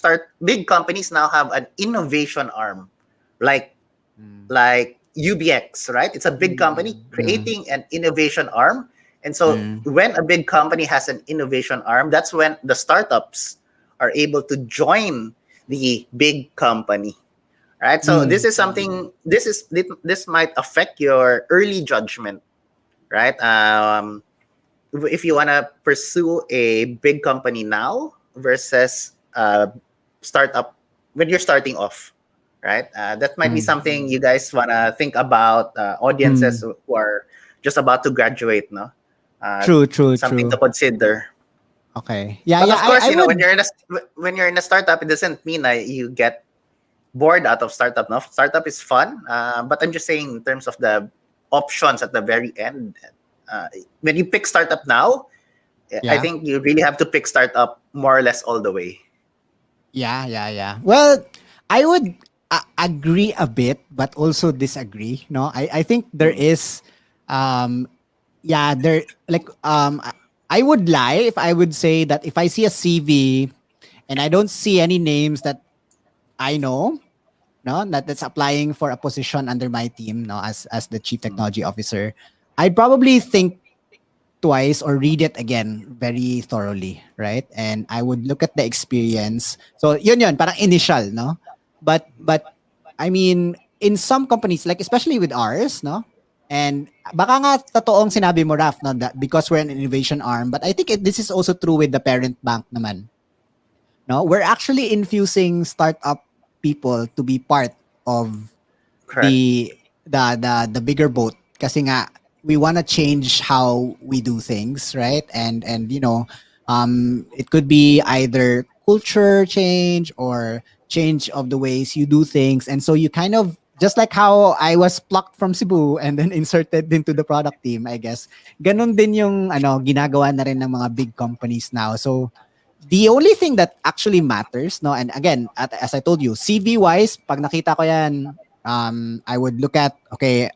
companies now have an innovation arm, like mm, like UBX, right? It's a big company Mm. creating an innovation arm. And so Mm. when a big company has an innovation arm, that's when the startups are able to join the big company, right? So this Mm. is something, this might affect your early judgment, right? If you want to pursue a big company now versus startup when you're starting off, right? That might be Mm. something you guys want to think about, audiences Mm. who are just about to graduate, no? Uh, True, true, Something to true. consider. Okay. Yeah, But yeah, of course, I when would. you're in a startup, it doesn't mean that you get bored out of startup. No, startup is fun. But I'm just saying in terms of the options at the very end. Uh, when you pick startup now, I Yeah. think you really have to pick startup more or less all the way. Yeah, yeah, yeah. Well, I would agree a bit, but also disagree. No, I think there Mm, is, um, yeah, there like I would lie if I would say that if I see a CV and I don't see any names that I know, no, that's applying for a position under my team, no, as the chief mm. technology officer, I'd probably think twice or read it again very thoroughly, right? And I would look at the experience. So yun, parang initial, no? But I mean, in some companies, like especially with ours, no? And baka nga totoong sinabi mo, Raf, no, that because we're an innovation arm, but I think this is also true with the parent bank naman. No, we're actually infusing startup people to be part of Correct. the the bigger boat kasi nga we want to change how we do things, right? And it could be either culture change or change of the ways you do things, and so you kind of just like how I was plucked from Cebu and then inserted into the product team, I guess. Ganon din yung ginagawa na rin ng mga big companies now. So the only thing that actually matters, no, and again, as I told you, CV wise, pag nakita ko yan, I would look at, okay,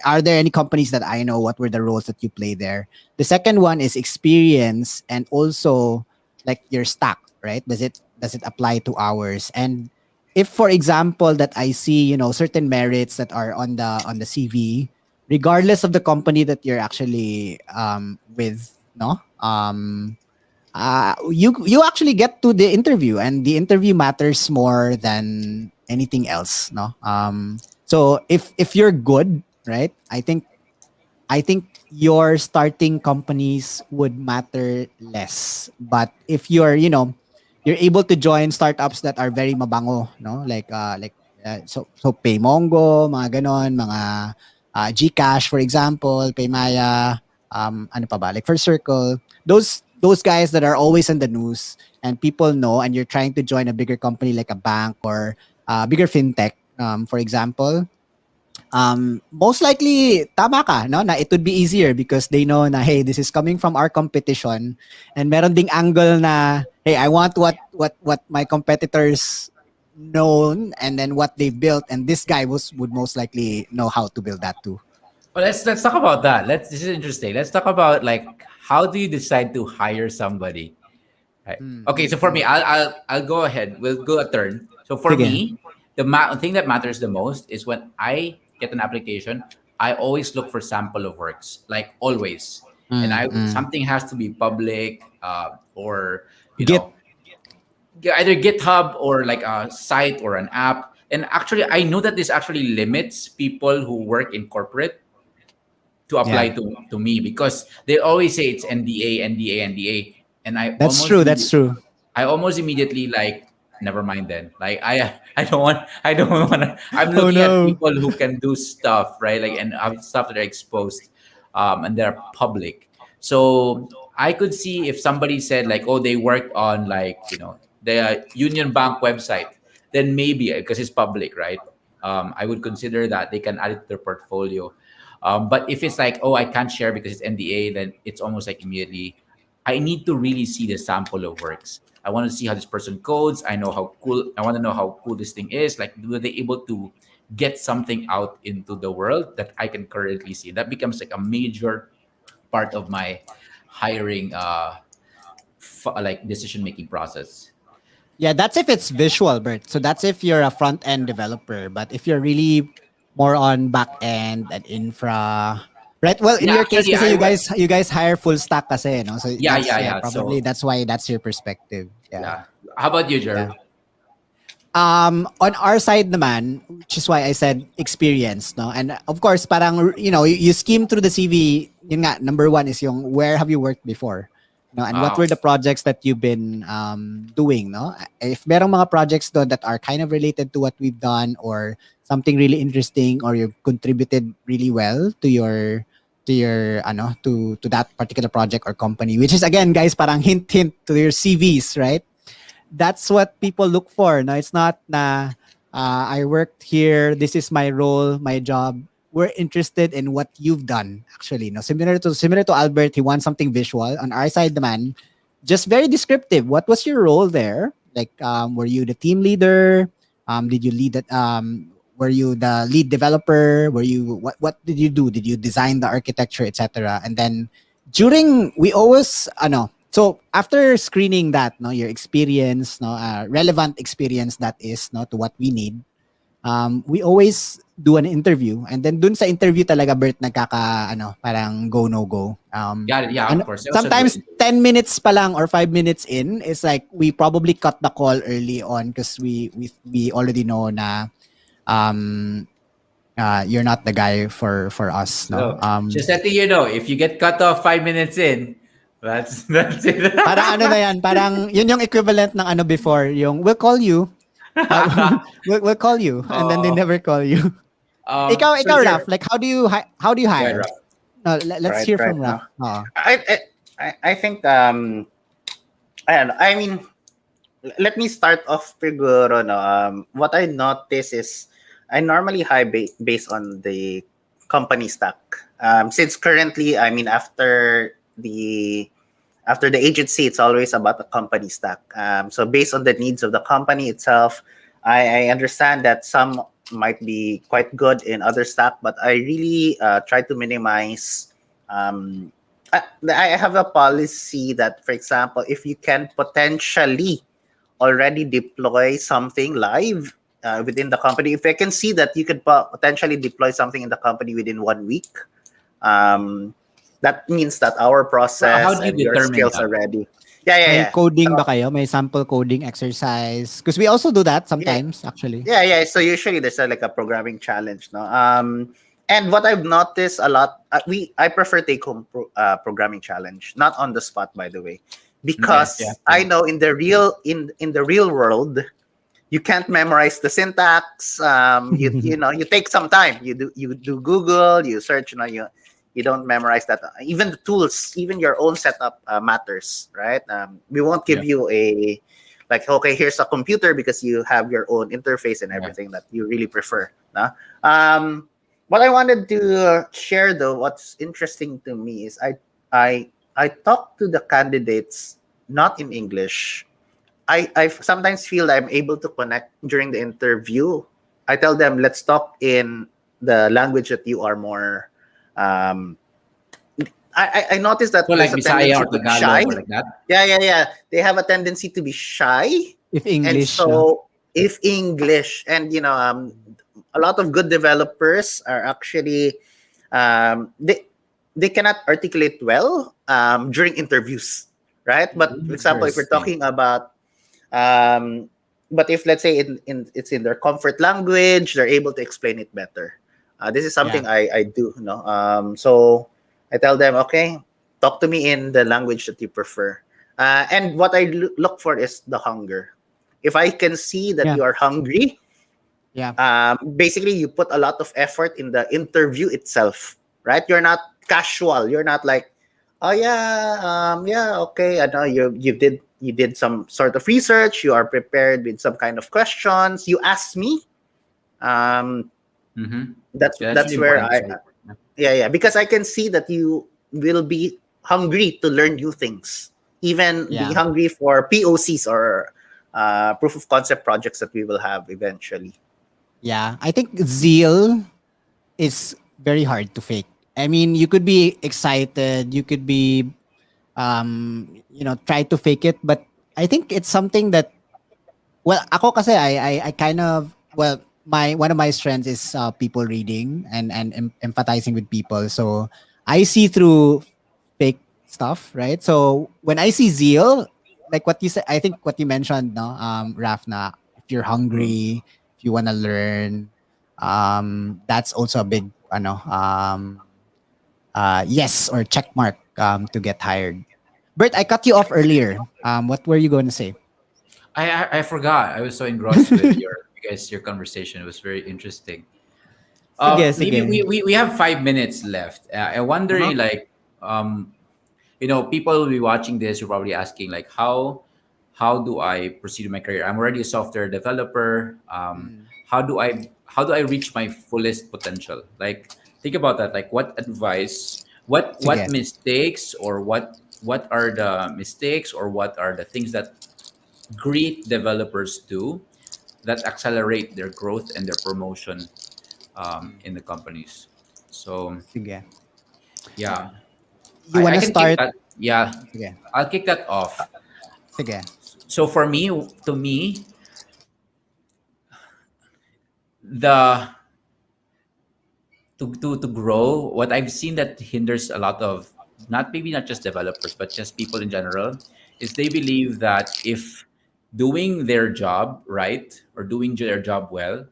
are there any companies that I know? What were the roles that you play there? The second one is experience and also like your stack, right? Does it apply to ours? And if, for example, that I see, certain merits that are on the CV, regardless of the company that you're actually with, no, you actually get to the interview, and the interview matters more than anything else, no. So if you're good, right, I think your starting companies would matter less. But if you're able to join startups that are very mabango, no, so Paymongo, mga ganon, mga GCash, for example, Paymaya, ano pa ba, like First Circle, those guys that are always in the news and people know, and you're trying to join a bigger company like a bank or bigger fintech, for example, most likely tama ka, no, na it would be easier because they know na, hey, this is coming from our competition, and meron ding angle na, hey, I want what my competitors known and then what they built, and this guy would most likely know how to build that too. Well, let's talk about that. This is interesting. Let's talk about like how do you decide to hire somebody? Right. Mm. Okay. So for me, I'll go ahead. We'll go a turn. So for Sige. me, the thing that matters the most is when I get an application, I always look for sample of works, like always, and Mm, I mm. something has to be public, or you Git. know, either GitHub or like a site or an app. And actually, I know that this actually limits people who work in corporate to Yeah, apply to me because they always say it's NDA, NDA, NDA, and that's true, that's true. I almost immediately like never mind then. Like I don't want to. I'm Oh looking at no. people who can do stuff right, like and have stuff that are exposed, and they're public. So I could see if somebody said like, oh, they worked on like the Union Bank website, then maybe because it's public, right? I would consider that they can add it to their portfolio. But if it's like, oh, I can't share because it's NDA, then it's almost like immediately I need to really see the sample of works. I want to see how this person codes. I know how cool. I want to know how cool this thing is. Like, were they able to get something out into the world that I can currently see? That becomes like a major part of my hiring, like decision making process. Yeah, that's if it's visual, Bert. So that's if you're a front end developer. But if you're really more on back end and infra. Right. Well, in Yeah, your case, actually, kasi I went. you guys hire full stack kasi, no? So Yeah, that's yeah, yeah, yeah. probably So that's why that's your perspective. Yeah. yeah. How about you, Yeah. Jer? On our side naman, which is why I said experience, no? And of course, parang, you skim through the CV, yun nga, number one is yung where have you worked before? No, and what Oh, were the projects that you've been doing, no? If merong mga projects doon that are kind of related to what we've done or something really interesting or you've contributed really well to your to that particular project or company, which is again, guys, parang hint to your CVs, right? That's what people look for. No, it's not na I worked here. This is my role, my job. We're interested in what you've done. Actually, no, similar to Albert, he wants something visual. On our side, the man, just very descriptive. What was your role there? Like, were you the team leader? Did you lead that? Were you the lead developer? Were you what did you do? Did you design the architecture, etc.? And then during we always so after screening that, no, your experience, no, relevant experience that is, no, to what we need, we always do an interview, and then dun sa interview talaga, Bert, nagkaka parang go no go. got it. Yeah, of And course. I also do sometimes it. 10 minutes pa lang or 5 minutes in, it's like we probably cut the call early on because we already know na um you're not the guy for us, no. So just letting you know, if you get cut off 5 minutes in, that's it. Parang ano na yan, parang yun yung equivalent ng ano before, yung we'll call you. Uh, we'll call you, and then they Oh, never call you. Ikaw, so Jer, Raf, like how do you go ahead, hire? Rob. No, let's Right, hear right from Raf. now. Oo. I think I don't know. I mean, let me start off siguro, no. What I notice is I normally hire based on the company stack. Since currently, I mean, after the agency, it's always about the company stack. So based on the needs of the company itself, I understand that some might be quite good in other stack, but I really try to minimize. I have a policy that, for example, if you can potentially already deploy something live within the company, if I can see that you could potentially deploy something in the company within 1 week, um, that means that our How process do you and your determine skills that? are ready. Yeah, yeah, May yeah. coding ba So kayo? May sample coding exercise? Because we also do that yeah, sometimes, actually. yeah, yeah. So usually there's like a programming challenge, no. And what I've noticed a lot, I prefer take home programming challenge, not on the spot, by the way, Okay, yeah, because I yeah, know in the real world you can't memorize the syntax. You take some time. You do Google, you search. You don't memorize that. Even the tools, even your own setup matters, right? We won't yeah, give you a like, okay, here's a computer because you have your own interface and yeah. everything that you really prefer. No? Um, what I wanted to share though, what's interesting to me is I talk to the candidates not in English. I sometimes feel I'm able to connect during the interview. I tell them, let's talk in the language that you are more. Um, I noticed So that there's like a Bisaya tendency or to be shy. Tagalog or like that. Yeah, yeah, yeah. They have a tendency to be shy, If and English, no? so if English and a lot of good developers are actually they cannot articulate well during interviews, right? But for example, if we're Interesting. talking about um, but if let's say it's in their comfort language, they're able to explain it better. This is Yeah. something I do, so I tell them, okay, talk to me in the language that you prefer. And what I look for is the hunger. If I can see that Yeah. you are hungry, Yeah. basically you put a lot of effort in the interview itself, right? You're not casual. You're not like, oh yeah, yeah, okay. I know you did some sort of research. You are prepared with some kind of questions. You ask me. Um, Mm-hmm. that's Yeah, that's really that's where important. I That's really important. yeah, because I can see that you will be hungry to learn new things, even be Yeah. hungry for POCs or proof of concept projects that we will have eventually. Yeah. I think zeal is very hard to fake. I mean, you could be excited, you could be try to fake it, but I think it's something that, well, ako kasi I kind of, well, my one of my strengths is people reading and empathizing with people. So I see through fake stuff, right? So when I see zeal, like what you said, I think what you mentioned, no, Rafna, if you're Mm. hungry, if you want to learn, that's also a big, yes or check mark to get hired. Bert, I cut you off earlier. What were you going to say? I forgot. I was so engrossed with your conversation. It was very interesting. Sige, Maybe sige. we have 5 minutes left. I Uh-huh. wondering like people will be watching this. You're probably asking like how do I proceed with my career? I'm already a software developer. Mm, How do I reach my fullest potential? Like think about that. Like what advice, what sige. mistakes, or what are the mistakes, or what are the things that great developers do that accelerate their growth and their promotion Mm, in the companies. So sige. yeah, You I want to can kick start? that. Yeah, Sige. I'll kick that off. Sige. So for me, to me, the to grow, what I've seen that hinders a lot of, not maybe not just developers but just people in general, is they believe that if doing their job right or doing their job well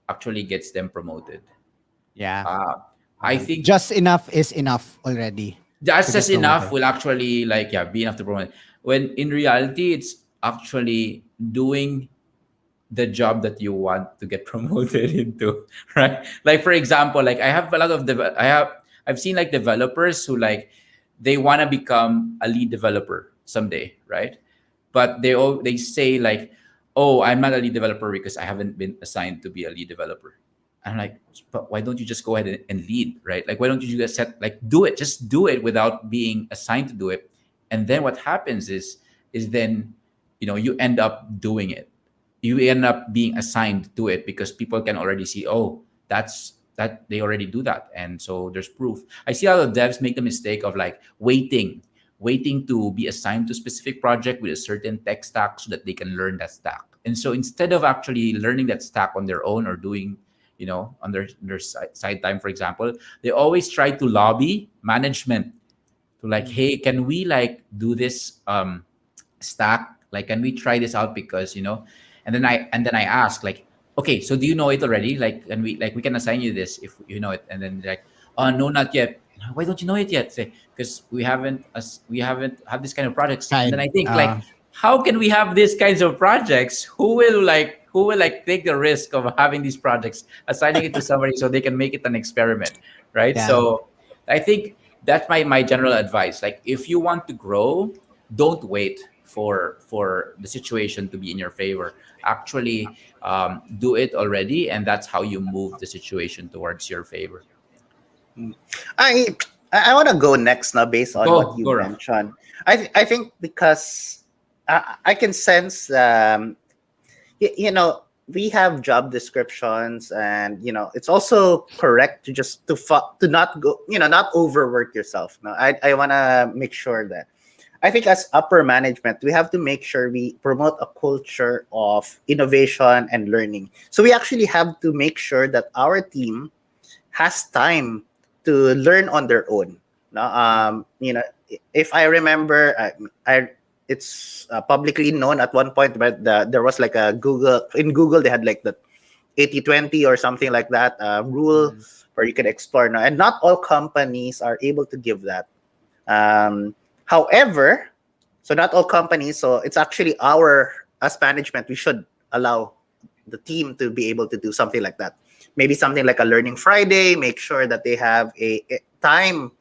actually gets them promoted. Yeah. Uh, I think Just enough is enough already to that's get just enough promoted. will actually like yeah be enough to promote. When in reality, it's actually doing the job that you want to get promoted into, right? Like for example, like I have a lot of I've seen like developers who like they want to become a lead developer someday, right? But they say like, oh, I'm not a lead developer because I haven't been assigned to be a lead developer. I'm like, but why don't you just go ahead and lead, right? Like why don't you just set like do it, just do it without being assigned to do it. And then what happens is then you end up doing it, you end up being assigned to it because people can already see, oh, that they already do that, and so there's proof. I see a lot of devs make the mistake of like waiting to be assigned to a specific project with a certain tech stack so that they can learn that stack. And so instead of actually learning that stack on their own or doing, on their side time, for example, they always try to lobby management to like, Mm. hey, can we like do this stack? Like, can we try this out? Because and then I ask like, okay, so do you know it already? Like, and we can assign you this if you know it. And then they're like, oh no, not yet. Why don't you know it yet? Say, because we haven't had this kind of projects. And then Tried. I think like, how can we have these kinds of projects? Who will like take the risk of having these projects, assigning it to somebody so they can make it an experiment, right? Yeah. So I think that's my general advice. Like, if you want to grow, don't wait for the situation to be in your favor. Actually, do it already, and that's how you move the situation towards your favor. Mm. I I want to go next now based on what Go you go, Raf. mentioned. I think because I can sense we have job descriptions, and it's also correct to just to not go, not overwork yourself. No, I want to make sure that I think as upper management, we have to make sure we promote a culture of innovation and learning. So we actually have to make sure that our team has time to learn on their own. No, if I remember, I it's publicly known at one point, but there was like a Google they had like the 80/20 or something like that rule Mm. where you can explore now, and not all companies are able to give that. However, so not all companies. So it's actually our as management, we should allow the team to be able to do something like that. Maybe something like a learning Friday. Make sure that they have a time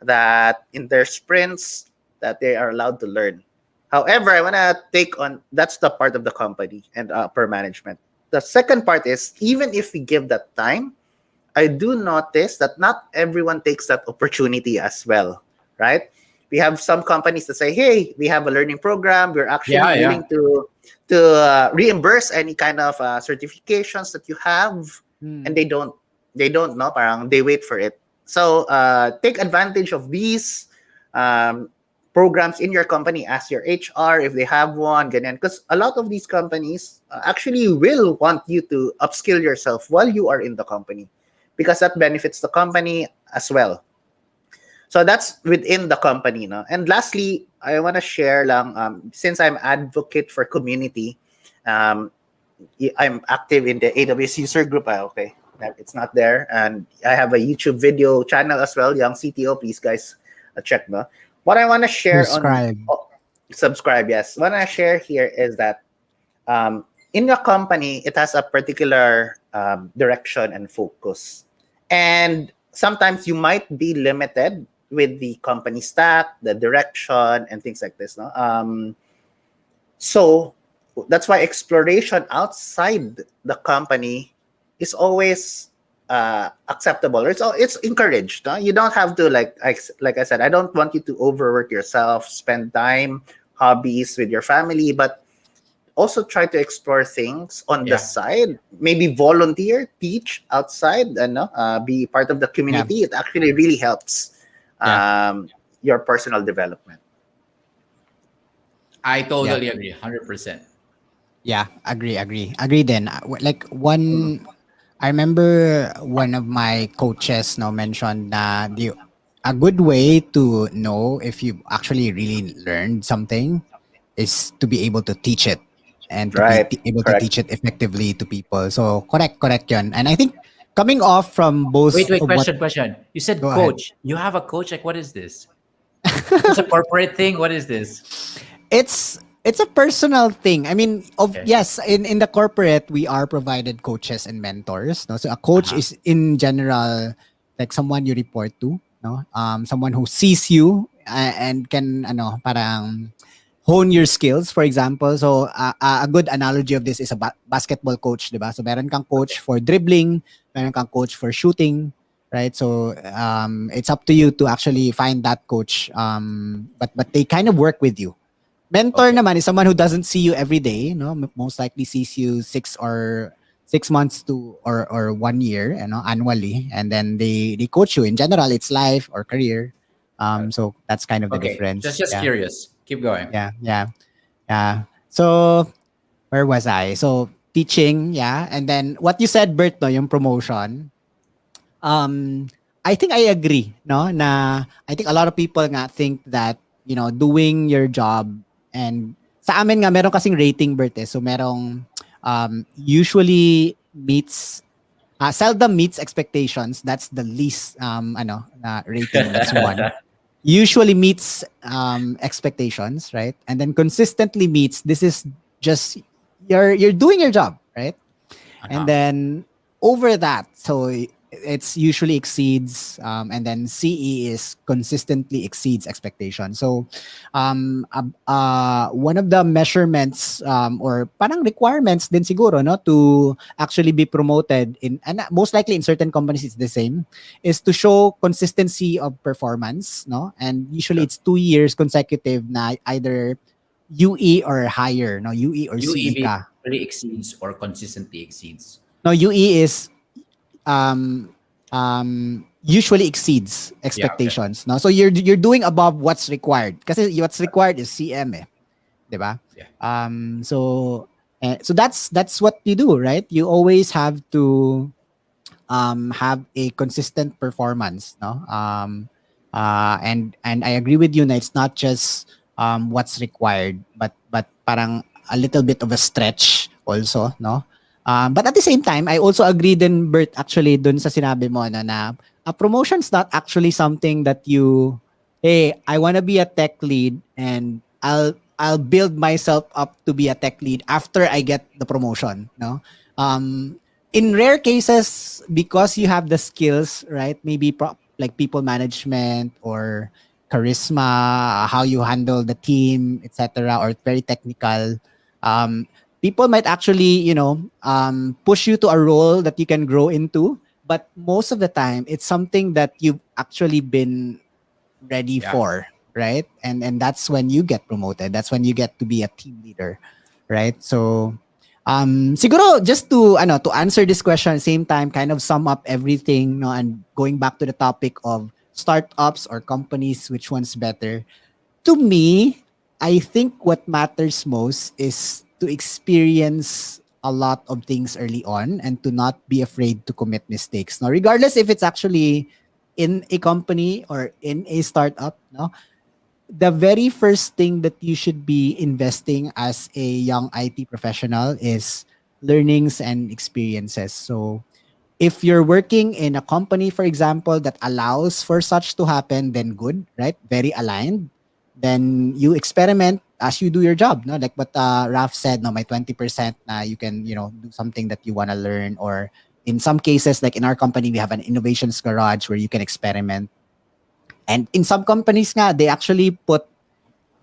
that in their sprints that they are allowed to learn. However, I want to take on that's the part of the company and per management. The second part is even if we give that time, I do notice that not everyone takes that opportunity as well, right? We have some companies that say, "Hey, we have a learning program. We're actually Yeah, yeah. willing to reimburse any kind of certifications that you have," and Mm. they don't know. Parang they wait for it. So take advantage of these. Um, programs in your company. Ask your HR if they have one, ganyan. Because a lot of these companies actually will want you to upskill yourself while you are in the company, because that benefits the company as well. So that's within the company, no? And lastly, I want to share lang, since I'm advocate for community, um, I'm active in the AWS user group. Okay, it's not there, and I have a YouTube video channel as well. Young CTO, please guys, check, no. What I want to share on Subscribe. subscribe. Yes, what I share here is that in your company, it has a particular direction and focus, and sometimes you might be limited with the company stack, the direction, and things like this. No, so that's why exploration outside the company is always acceptable. It's encouraged. No? You don't have to like I said. I don't want you to overwork yourself. Spend time, hobbies with your family, but also try to explore things on the Yeah. side. Maybe volunteer, teach outside, and be part of the Yeah. community. It actually really helps your personal development. I totally agree, 100%. Yeah, agree then. Like one, I remember one of my coaches now mentioned that a good way to know if you actually really learned something is to be able to teach it, and to be Right. able to Correct. teach it effectively to people. So correct yun. And I think coming off from both Wait, of what, question. You said go ahead. coach. You have a coach? Like, what is this? Is this a corporate thing? What is this? It's a personal thing. I mean, of Okay. yes, in the corporate we are provided coaches and mentors. No, so a coach Uh-huh. is in general like someone you report to. No, someone who sees you and can parang hone your skills. For example, so a good analogy of this is a basketball coach, diba? So meron kang coach for dribbling, meron kang coach for shooting, right? So it's up to you to actually find that coach. But they kind of work with you. Mentor Okay. naman is someone who doesn't see you every day, no? Most likely sees you 6 months to or 1 year, annually, and then they coach you. In general, it's life or career. So that's kind of the Okay. difference. Just Yeah, curious. Keep going. yeah. So where was I? So teaching, yeah, and then what you said, Bert, no, yung promotion. Um, I think I agree, no? Na I think a lot of people nga think that, doing your job, and sa amin nga meron kasing rating, Bert, eh. So merong usually meets seldom meets expectations. That's the least rating. That's one. Usually meets expectations, right? And then consistently meets. This is just you're doing your job, right? And Uh-huh. then over that, so it's usually exceeds, and then CE is consistently exceeds expectation. So one of the measurements, or parang requirements din siguro, no, to actually be promoted in, and most likely in certain companies it's the same, is to show consistency of performance, no, and usually it's 2 years consecutive na either UE or higher, no, UE or CE UEB ka. really exceeds or consistently exceeds. No, UE is usually exceeds Yeah. Okay. expectations. No, so you're doing above what's required. Kasi what's required is CM, eh, 'di ba? Yeah. So that's what you do, right? You always have to have a consistent performance, no? And I agree with you na it's not just what's required, but parang a little bit of a stretch also, no? But at the same time, I also agree din, Bert, actually dun sa sinabi mo, no, na a promotion's not actually something that you, hey, I want to be a tech lead and I'll build myself up to be a tech lead after I get the promotion, no? In rare cases, because you have the skills, right? Maybe like people management or charisma, how you handle the team, etc., or very technical. People might actually, push you to a role that you can grow into. But most of the time, it's something that you've actually been ready Yeah. for, right? And that's when you get promoted. That's when you get to be a team leader, right? So siguro just to answer this question, same time kind of sum up everything, no, and going back to the topic of startups or companies, which one's better. To me, I think what matters most is to experience a lot of things early on and to not be afraid to commit mistakes. Now, regardless if it's actually in a company or in a startup, no, the very first thing that you should be investing as a young IT professional is learnings and experiences. So if you're working in a company, for example, that allows for such to happen, then good, right? Very aligned. Then you experiment as you do your job. No, like what Raf said. No, my 20%. You can do something that you want to learn, or in some cases, like in our company, we have an innovations garage where you can experiment. And in some companies, nga, they actually put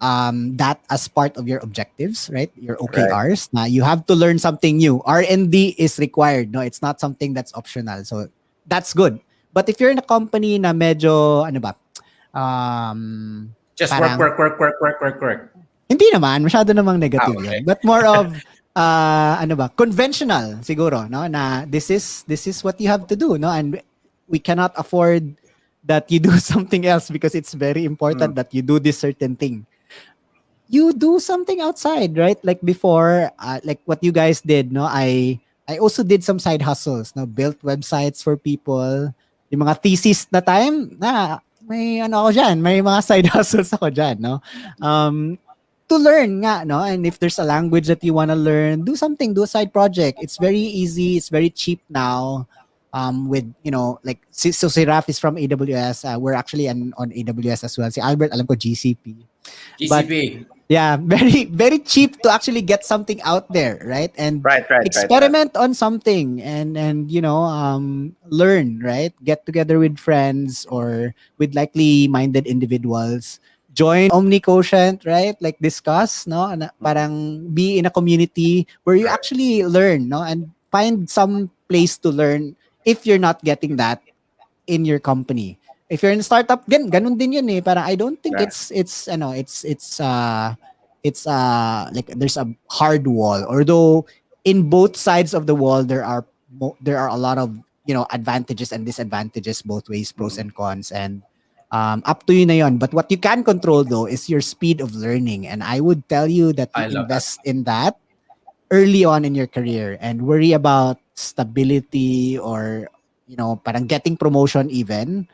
that as part of your objectives, right? Your Right. OKRs. Now you have to learn something new. R&D is required. No, it's not something that's optional. So that's good. But if you're in a company na medyo ano ba, Just work, parang work, work, work, work, work, work. hindi naman masyado namang negative Okay. 'yun. But more of ano ba, conventional siguro, no? Na this is what you have to do, no? And we cannot afford that you do something else because it's very important that you do this certain thing. You do something outside, right? Like before, like what you guys did, no? I also did some side hustles, no? Built websites for people. Yung mga thesis na time, na may ano ako dyan, may mga side hustles ako dyan, no? To learn nga, no? And if there's a language that you want to learn, do something, do a side project. It's very easy, it's very cheap now. With like so si Raf is from AWS. We're actually on AWS as well. Si Albert, alam ko GCP. But GCP. yeah, very very cheap to actually get something out there, right? And Right. experiment on something and learn, right? Get together with friends or with likely minded individuals. Join OmniQuotient, right? Like discuss, no? Parang be in a community where you actually learn, no? And find some place to learn if you're not getting that in your company. If you're in a startup, ganun din yun eh. Para I don't think Yeah. it's like there's a hard wall. Although in both sides of the wall there are a lot of advantages and disadvantages both ways, pros and cons, and up to you na yun. But what you can control though is your speed of learning, and I would tell you that you I love that. invest in that early on in your career and worry about stability or parang getting promotion even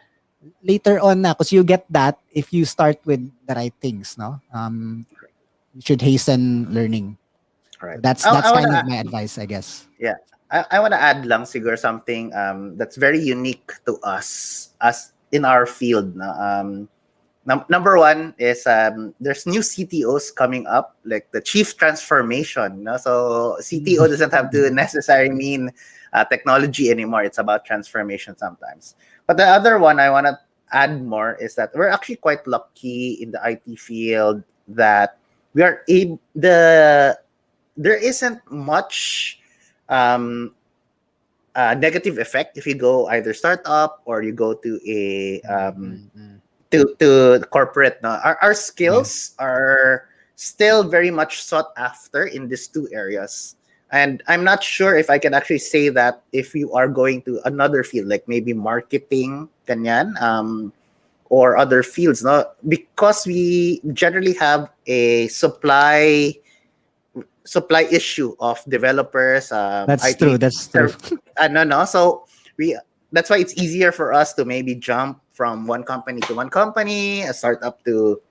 later on na because you get that if you start with the right things, no? You should hasten learning. Right. That's I kind wanna of my advice, I guess. Yeah. I want to add lang siguro something that's very unique to us as in our field. No? Number one is there's new CTOs coming up, like the chief transformation. No? So CTO doesn't have to necessarily mean technology anymore. It's about transformation sometimes. But the other one I want to add more is that we're actually quite lucky in the IT field that we are able there isn't much negative effect if you go either startup or you go to a to corporate. No? Our skills are still very much sought after in these two areas. And I'm not sure if I can actually say that if you are going to another field, like maybe marketing, kanyan, or other fields, no? Because we generally have a supply issue of developers. That's IT true. That's true. no. So that's why it's easier for us to maybe jump from one company to one company, a startup to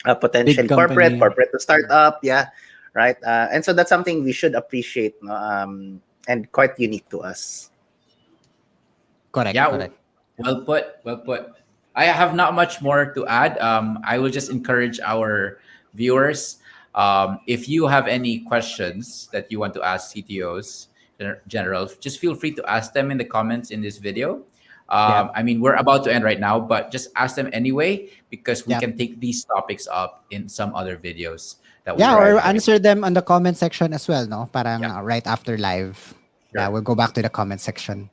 a potential Big company. corporate to startup. Yeah, right. And so that's something we should appreciate, no? And quite unique to us. Correct. Yeah, Correct. well put, well put. I have not much more to add. I will just encourage our viewers. If you have any questions that you want to ask CTOs, general, just feel free to ask them in the comments in this video. Yeah. I mean, we're about to end right now, but just ask them anyway because we Yeah. can take these topics up in some other videos that we Yeah, are or doing. answer them on the comment section as well, no? Parang Yeah. right after live. Yeah, Sure. we'll go back to the comment section.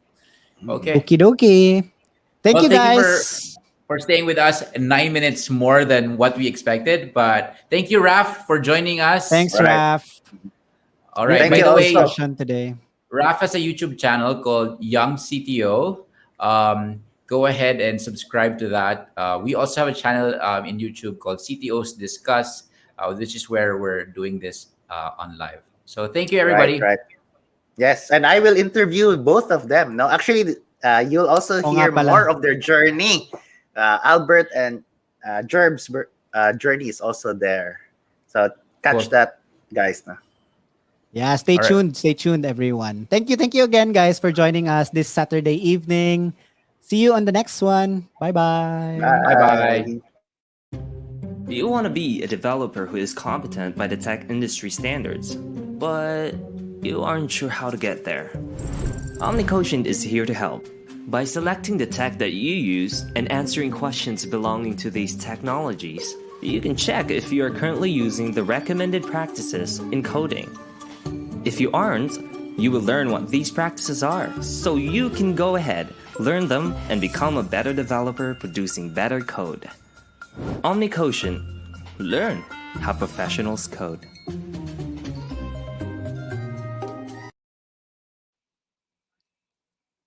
Okay. Okie dokie. Thank Well, you thank you guys. for staying with us 9 minutes more than what we expected. But thank you, Raf, for joining us. Thanks, Right. Raf. All right. Thank By you the also. way, Session today. Raf has a YouTube channel called Young CTO. go ahead and subscribe to that. We also have a channel in YouTube called CTOs Discuss, which is where we're doing this on live. So thank you, Right, everybody. right. Yes, and I will interview both of them. No, actually, you'll also Oo nga hear pala. more of their journey. Albert and Jerb's journey is also there. So catch Cool. that, guys. Na. Yeah, stay All right. tuned. Stay tuned, everyone. Thank you again, guys, for joining us this Saturday evening. See you on the next one. Bye-bye. Bye bye. Bye. You want to be a developer who is competent by the tech industry standards, but you aren't sure how to get there. OmniQuotient is here to help. By selecting the tech that you use and answering questions belonging to these technologies, you can check if you are currently using the recommended practices in coding. If you aren't, you will learn what these practices are, so you can go ahead, learn them, and become a better developer producing better code. OmniQuotient. Learn how professionals code.